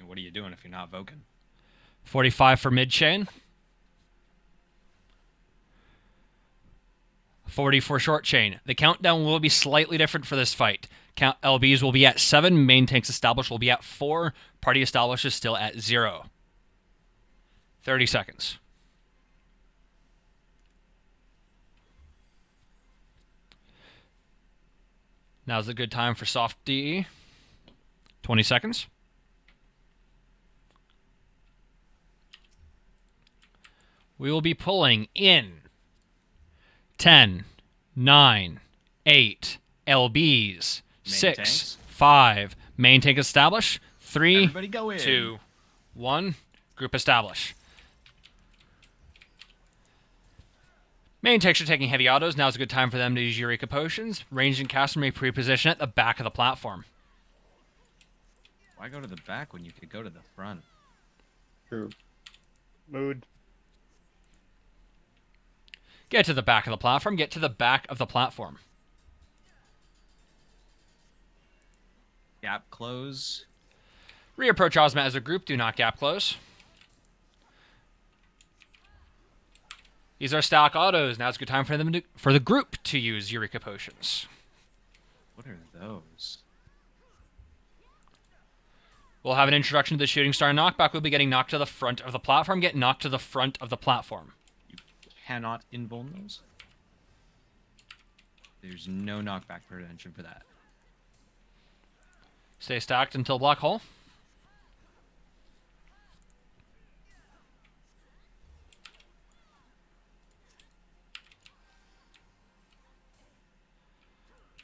What are you doing if you're not voking? 45 for mid chain. 40 for short chain. The countdown will be slightly different for this fight. LBs will be at 7. Main tanks established will be at 4. Party established is still at 0. 30 seconds. Now's a good time for soft DE. 20 seconds. We will be pulling in 10, 9, 8, LBs, 6, tanks. 5. Main tank establish. 3, Everybody go in. 2, 1. Group establish. Main tanks are taking heavy autos. Now's a good time for them to use Eureka Potions. Ranged and caster may pre-position at the back of the platform. Why go to the back when you could go to the front? True. Mood. Get to the back of the platform. Get to the back of the platform. Gap close. Reapproach Ozma as a group. Do not gap close. These are stock autos. Now it's a good time for them for the group to use Eureka Potions. What are those? We'll have an introduction to the Shooting Star knockback. We'll be getting knocked to the front of the platform. Get knocked to the front of the platform. Cannot invuln those. There's no knockback prevention for that. Stay stacked until black hole.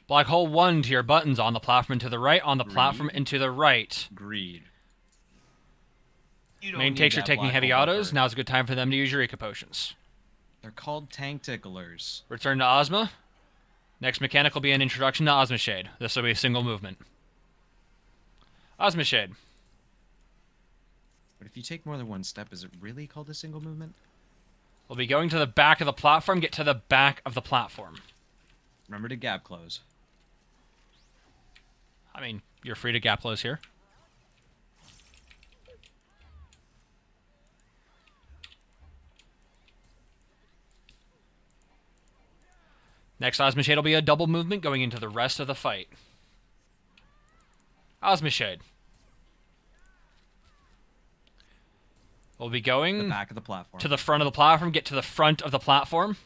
Black hole 1 to your buttons on the platform to the right, on the platform Greed? and to the right. Greed. You don't Main need takes are that taking black heavy hole autos. buffer. Now's a good time for them to use Eureka Potions. They're called tank ticklers. Return to Ozma. Next mechanic will be an introduction to Ozma Shade. This will be a single movement. Ozma Shade. But if you take more than one step, is it really called a single movement? We'll be going to the back of the platform. Get to the back of the platform. Remember to gap close. I mean, you're free to gap close here. Next Ozma Shade will be a double movement going into the rest of the fight. Ozma Shade. We'll be going the back of the platform. To the front of the platform, get to the front of the platform,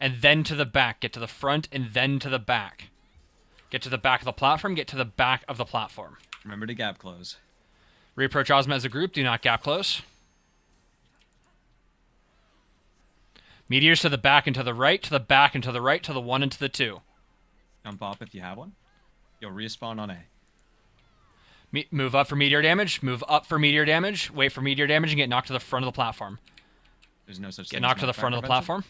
and then to the back. Get to the front and then to the back. Get to the back of the platform, get to the back of the platform. Remember to gap close. Reapproach Ozma as a group, do not gap close. Meteors to the back and to the right, to the back and to the right, to the 1 and to the 2. Jump up if you have one. You'll respawn on A. Move up for meteor damage. Move up for meteor damage. Wait for meteor damage and get knocked to the front of the platform. There's no such thing. Get knocked to the front of the platform.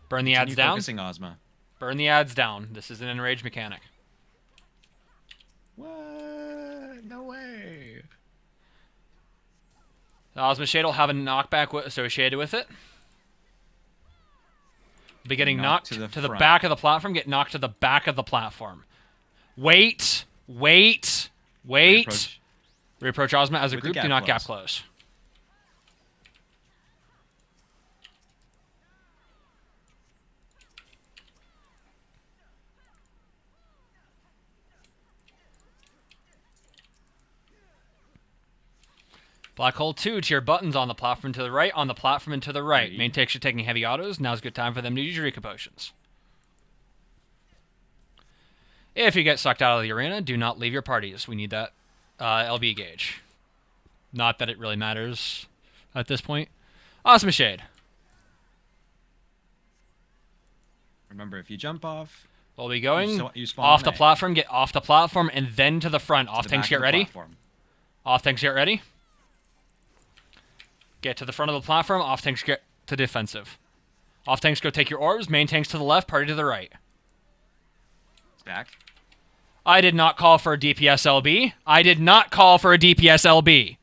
Burn the ads down. Focusing Ozma. Burn the ads down. This is an enrage mechanic. What? No way. The Ozma Shade will have a knockback associated with it. Be getting knocked to the back of the platform. Get knocked to the back of the platform. Wait. Reapproach Ozma as a group. Do not gap close. Black hole 2 to your buttons on the platform to the right, on the platform and to the right. Main takes are taking heavy autos. Now's a good time for them to use Eureka Potions. If you get sucked out of the arena, do not leave your parties. We need that LB gauge. Not that it really matters at this point. Ozma Shade. Remember, if you jump off... We'll be going you spawn off on the A. platform, get off the platform, and then to the front. Off tanks, get ready. Off tanks, get ready. Get to the front of the platform. Off tanks, get to defensive. Off tanks, go take your orbs. Main tanks to the left, party to the right. It's back. I did not call for a DPS LB. I did not call for a DPS LB.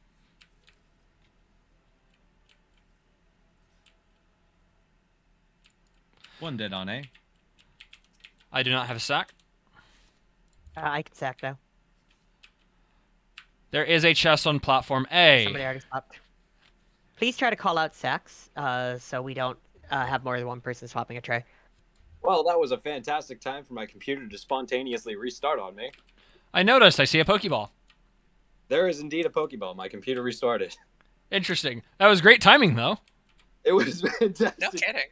One dead on A. I do not have a sack. I can sack though. There is a chest on platform A. Somebody already stopped. Please try to call out sacks, so we don't have more than one person swapping a tray. Well, that was a fantastic time for my computer to spontaneously restart on me. I noticed. I see a Pokeball. There is indeed a Pokeball. My computer restarted. Interesting. That was great timing, though. It was fantastic. No kidding.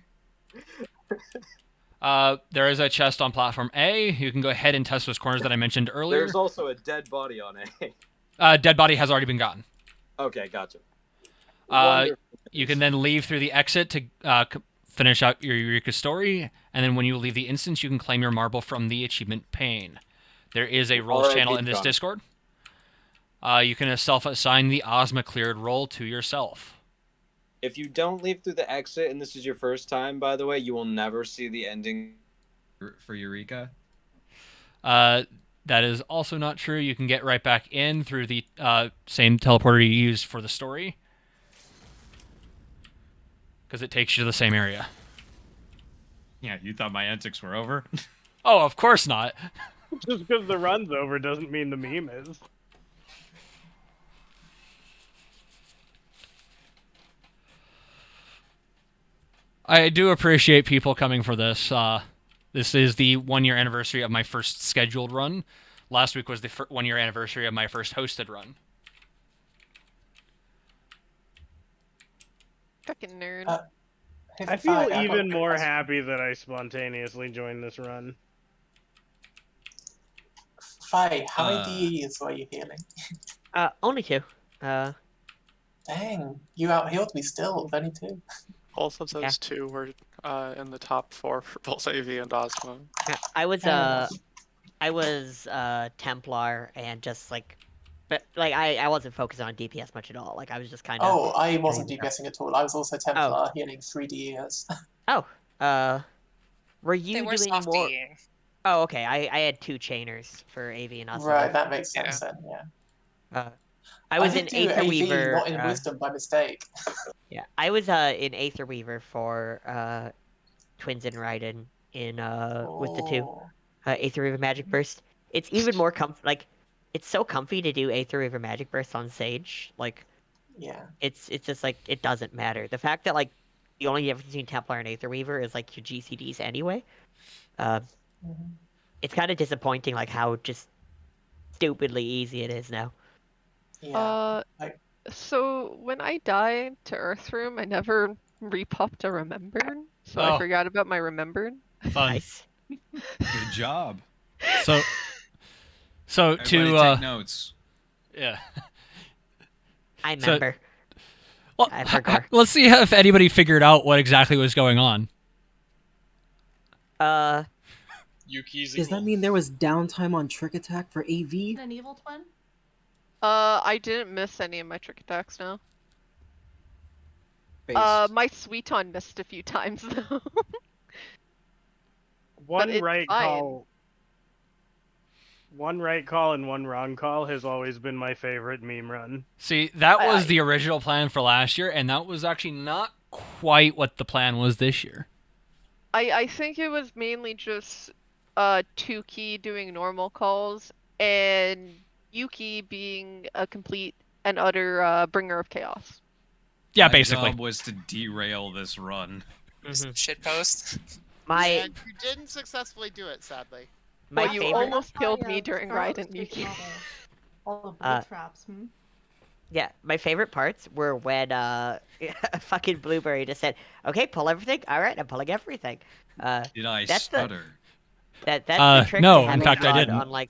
There is a chest on platform A. You can go ahead and test those corners that I mentioned earlier. There's also a dead body on A. Dead body has already been gotten. Okay, gotcha. You can then leave through the exit to finish out your Eureka story, and then when you leave the instance, you can claim your marble from the achievement pane. There is a roles channel in this Discord. You can self-assign the Ozma cleared role to yourself. If you don't leave through the exit, and this is your first time, by the way, you will never see the ending. For Eureka? That is also not true. You can get right back in through the same teleporter you used for the story. Because it takes you to the same area. Yeah, you thought my antics were over? Oh, of course not. Just because the run's over doesn't mean the meme is. I do appreciate people coming for this. This is the 1-year anniversary of my first scheduled run. Last week was the 1-year anniversary of my first hosted run. Fucking nerd. I feel even more happy that I spontaneously joined this run. Fi, how many DEs were you healing? Only 2. Dang, you out-healed me still with only 2. Also says 2 were in the top 4 for both AV and Ozma. I was Templar and just like, but like I wasn't focused on DPS much at all. Like I was just kind of. Oh, I wasn't DPSing at all. I was also Templar, healing 3D years. Oh, were you were doing soft more? eating. Oh, okay. I had 2 chainers for AV and Ozma. Right, that makes sense then. Yeah. I was did in do Aether AV, Weaver. not in Wisdom by mistake. Yeah, I was in Aether Weaver for Twins and Raiden in with the 2 Aether Weaver Magic Burst. It's even more like it's so comfy to do Aether Weaver Magic Burst on Sage. Like it's just like it doesn't matter. The fact that like the only difference between Templar and Aether Weaver is like your GCDs anyway. It's kind of disappointing like how just stupidly easy it is now. So when I died to Earthroom, I never repopped a Remembered, so I Oh. forgot about my Remembered. Fun. Nice. Good job. So Everybody to take notes. Yeah. I remember. Well, I forgot. let's see if anybody figured out what exactly was going on. Yuki's Does that mean there was downtime on Trick Attack for AV? An evil twin? I didn't miss any of my trick attacks now. My Sweeton missed a few times though. One it's right fine. call. One right call and one wrong call has always been my favorite meme run. See, that was the original plan for last year, and that was actually not quite what the plan was this year. I think it was mainly just Tuki doing normal calls and Yuki being a complete and utter bringer of chaos. Yeah, My basically. job was to derail this run. Shitpost. And you didn't successfully do it, sadly. Well, you favorite- almost killed me Yeah, during Scarlet Raiden, Street Yuki. model. All the blue traps, Yeah, my favorite parts were when fucking Blueberry just said, "Okay, pull everything." All right, I'm pulling everything. Did I that's stutter? That's the trick no, to in having fact, I fun didn't.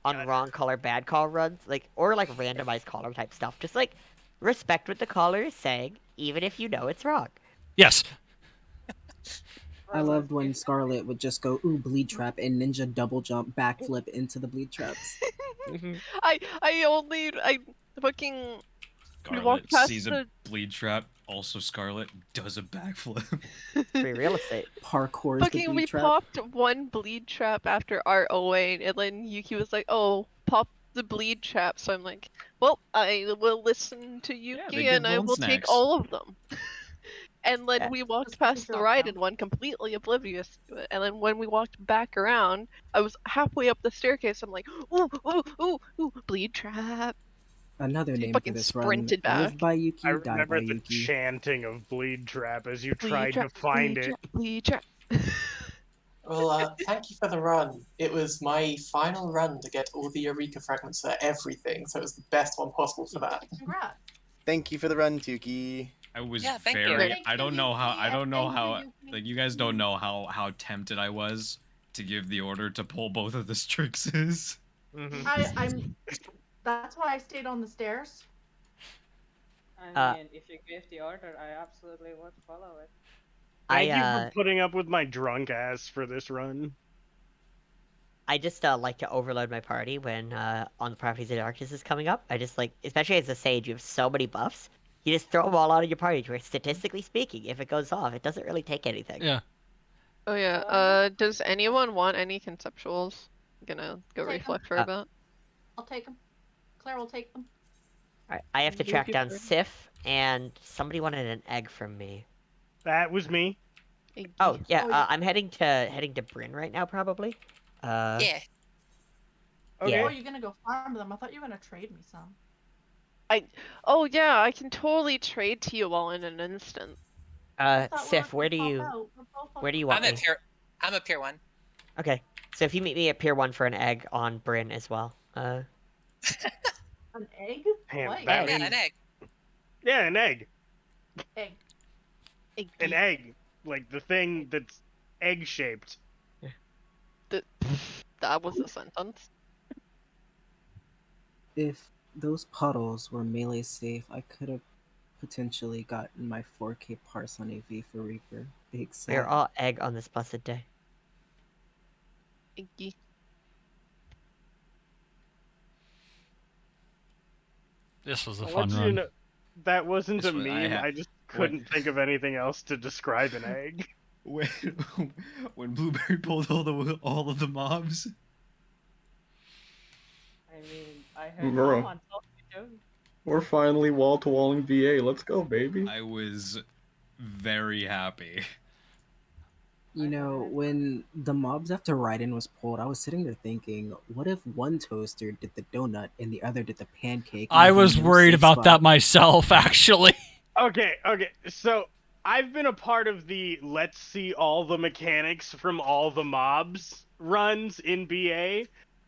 on wrong color bad call runs, like or like randomized caller type stuff. Just like respect what the caller is saying, even if you know it's wrong. Yes. I loved when Scarlet would just go, ooh, bleed trap, and ninja double jump, backflip into the bleed traps. I fucking we Scarlet walked past sees a bleed trap. Also, Scarlet does a backflip. Free real estate. Parkour is the Fucking bleed we trap. popped one bleed trap after our 08, and then Yuki was like, "Oh, pop the bleed trap." So I'm like, "Well, I will listen to Yuki, get and I bone will take snacks. all of them." And then we walked Just past the drop ride down. and one completely oblivious to it. And then when we walked back around, I was halfway up the staircase. I'm like, "Ooh, ooh, ooh, ooh, bleed trap." Another He name for fucking this run. sprinted back. Live by Yuki, I die by remember the Yuki. chanting of bleed trap as you Bleed tried trap, to find bleed it. trap, bleed trap. Well, thank you for the run. It was my final run to get all the Eureka fragments for everything, so it was the best one possible for that. Congrats. Thank you for the run, Tuki. I was Yeah, thank you. very. Thank I you, don't know how. Yuki, I don't and know thank how. you, Yuki. Like you guys don't know how tempted I was to give the order to pull both of the Strixes. I'm. That's why I stayed on the stairs. I mean, if you gave the order, I absolutely would follow it. Thank you for putting up with my drunk ass for this run. I just like to overload my party when on the Properties of Darkness is coming up. I just like, especially as a sage, you have so many buffs. You just throw them all out of your party. Where statistically speaking, if it goes off, it doesn't really take anything. Yeah. Oh yeah. Does anyone want any conceptuals? I'm gonna go Take 'em. reflect for a bit. I'll take them. Claire will take them. Alright, I have to track down Sif, and somebody wanted an egg from me. That was me. Oh yeah, I'm heading to Bryn right now, probably. Yeah. Okay. Yeah. Oh, you're gonna go farm them. I thought you were gonna trade me some. Oh yeah, I can totally trade to you all in an instant. Sif, where do you want me? I'm a Pier 1. Okay, so if you meet me at Pier 1 for an egg on Bryn as well. An egg? Damn, What? that Yeah, means- an egg. Yeah, an egg. Egg. An egg. Like the thing that's egg shaped. That was a sentence. If those puddles were melee safe, I could have potentially gotten my 4K parse on AV for Reaper. Big sad. We're all egg on this blessed day. Iggy. This was a I'll fun let you run. know, that wasn't This a was- meme. I just couldn't think of anything else to describe an egg. When Blueberry pulled all of the mobs. I mean, I heard Bro. someone talking too. We're finally wall-to-walling VA. Let's go, baby. I was very happy. You know, when the mobs after Raiden was pulled, I was sitting there thinking, what if one toaster did the donut and the other did the pancake? I was worried about that myself, actually. Okay, so I've been a part of the let's see all the mechanics from all the mobs runs in BA,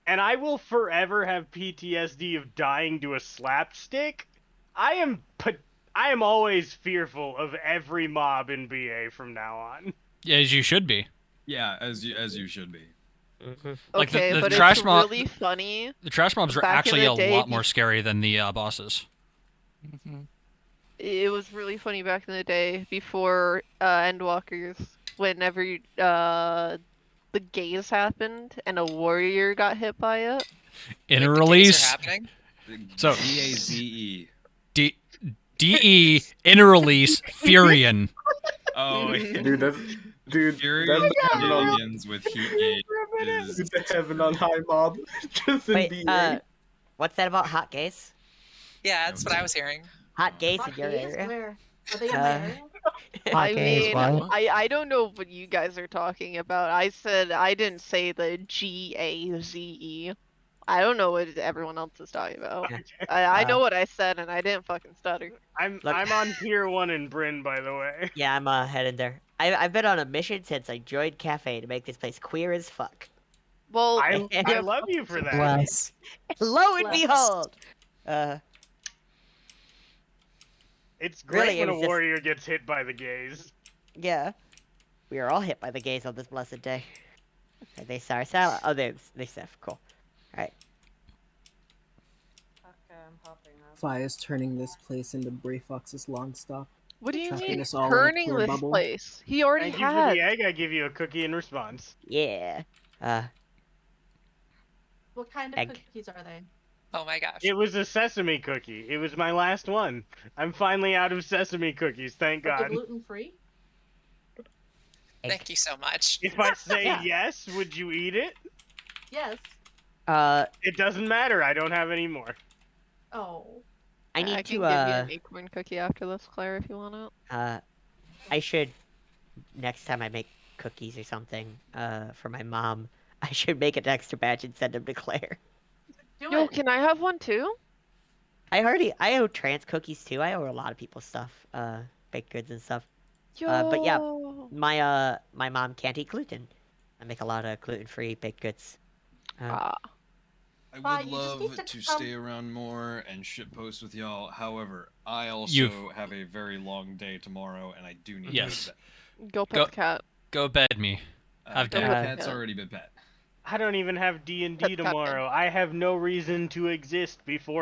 and I will forever have PTSD of dying to a slapstick. I am always fearful of every mob in BA from now on. Yeah, as you should be. Yeah, as you should be. Like Okay, the but trash it's mob, really funny. the trash mobs are Back in actually the a day, lot more scary than the bosses. It was really funny back in the day before Endwalkers. Whenever the gaze happened and a warrior got hit by it. Inner Gays are release. happening? So GAZE. DE inner release Furion. Oh, Dude, that's Furious that's the heaven on, shenanigans with heat gauge is dude, the heaven on high mob. Just in Wait, BA. what's that about hot gays? Yeah, that's what I was hearing. Hot gays Hot in your gays? area? Where? Are they in my area? I gays, mean, what? I don't know what you guys are talking about. I didn't say the GAZE. I don't know what everyone else is talking about. I know what I said and I didn't fucking stutter. I'm on Pier 1 in Bryn, by the way. Yeah, I'm headed there. I've been on a mission since I joined Cafe to make this place queer as fuck. Well, I love you for that. Bless. Lo and Bless. behold! It's great Really, it when a was just- warrior gets hit by the gaze. Yeah. We are all hit by the gays on this blessed day. Okay, they sorry salad. Oh, they Seth. Cool. Alright. Okay, I'm hopping up. Fire's turning this place into Bray Fox's long stop. What do you Trapping mean us all in a turning clear this bubble. place? He already Thank you for had. the egg. I give you a cookie in response. Yeah. What kind of Egg. cookies are they? Oh my gosh. It was a sesame cookie. It was my last one. I'm finally out of sesame cookies, thank Are they God. gluten free? Thank you so much. If I say Yeah. yes, would you eat it? Yes. It doesn't matter. I don't have any more. Oh. I need can to give you an acorn cookie after this, Claire, if you want it. I should next time I make cookies or something for my mom, I should make an extra batch and send them to Claire. Yo, can I have one too? I owe trans cookies too. I owe a lot of people stuff, baked goods and stuff. Yo. But yeah, my mom can't eat gluten. I make a lot of gluten-free baked goods. I Fine, would you just love need to to come- stay around more and shitpost with y'all. However, I also have a very long day tomorrow, and I do need Yes. to Go pet the cat. Go bed me. Have the dinner. cat's already been pet. I don't even have D&D Pet cat. tomorrow. I have no reason to exist before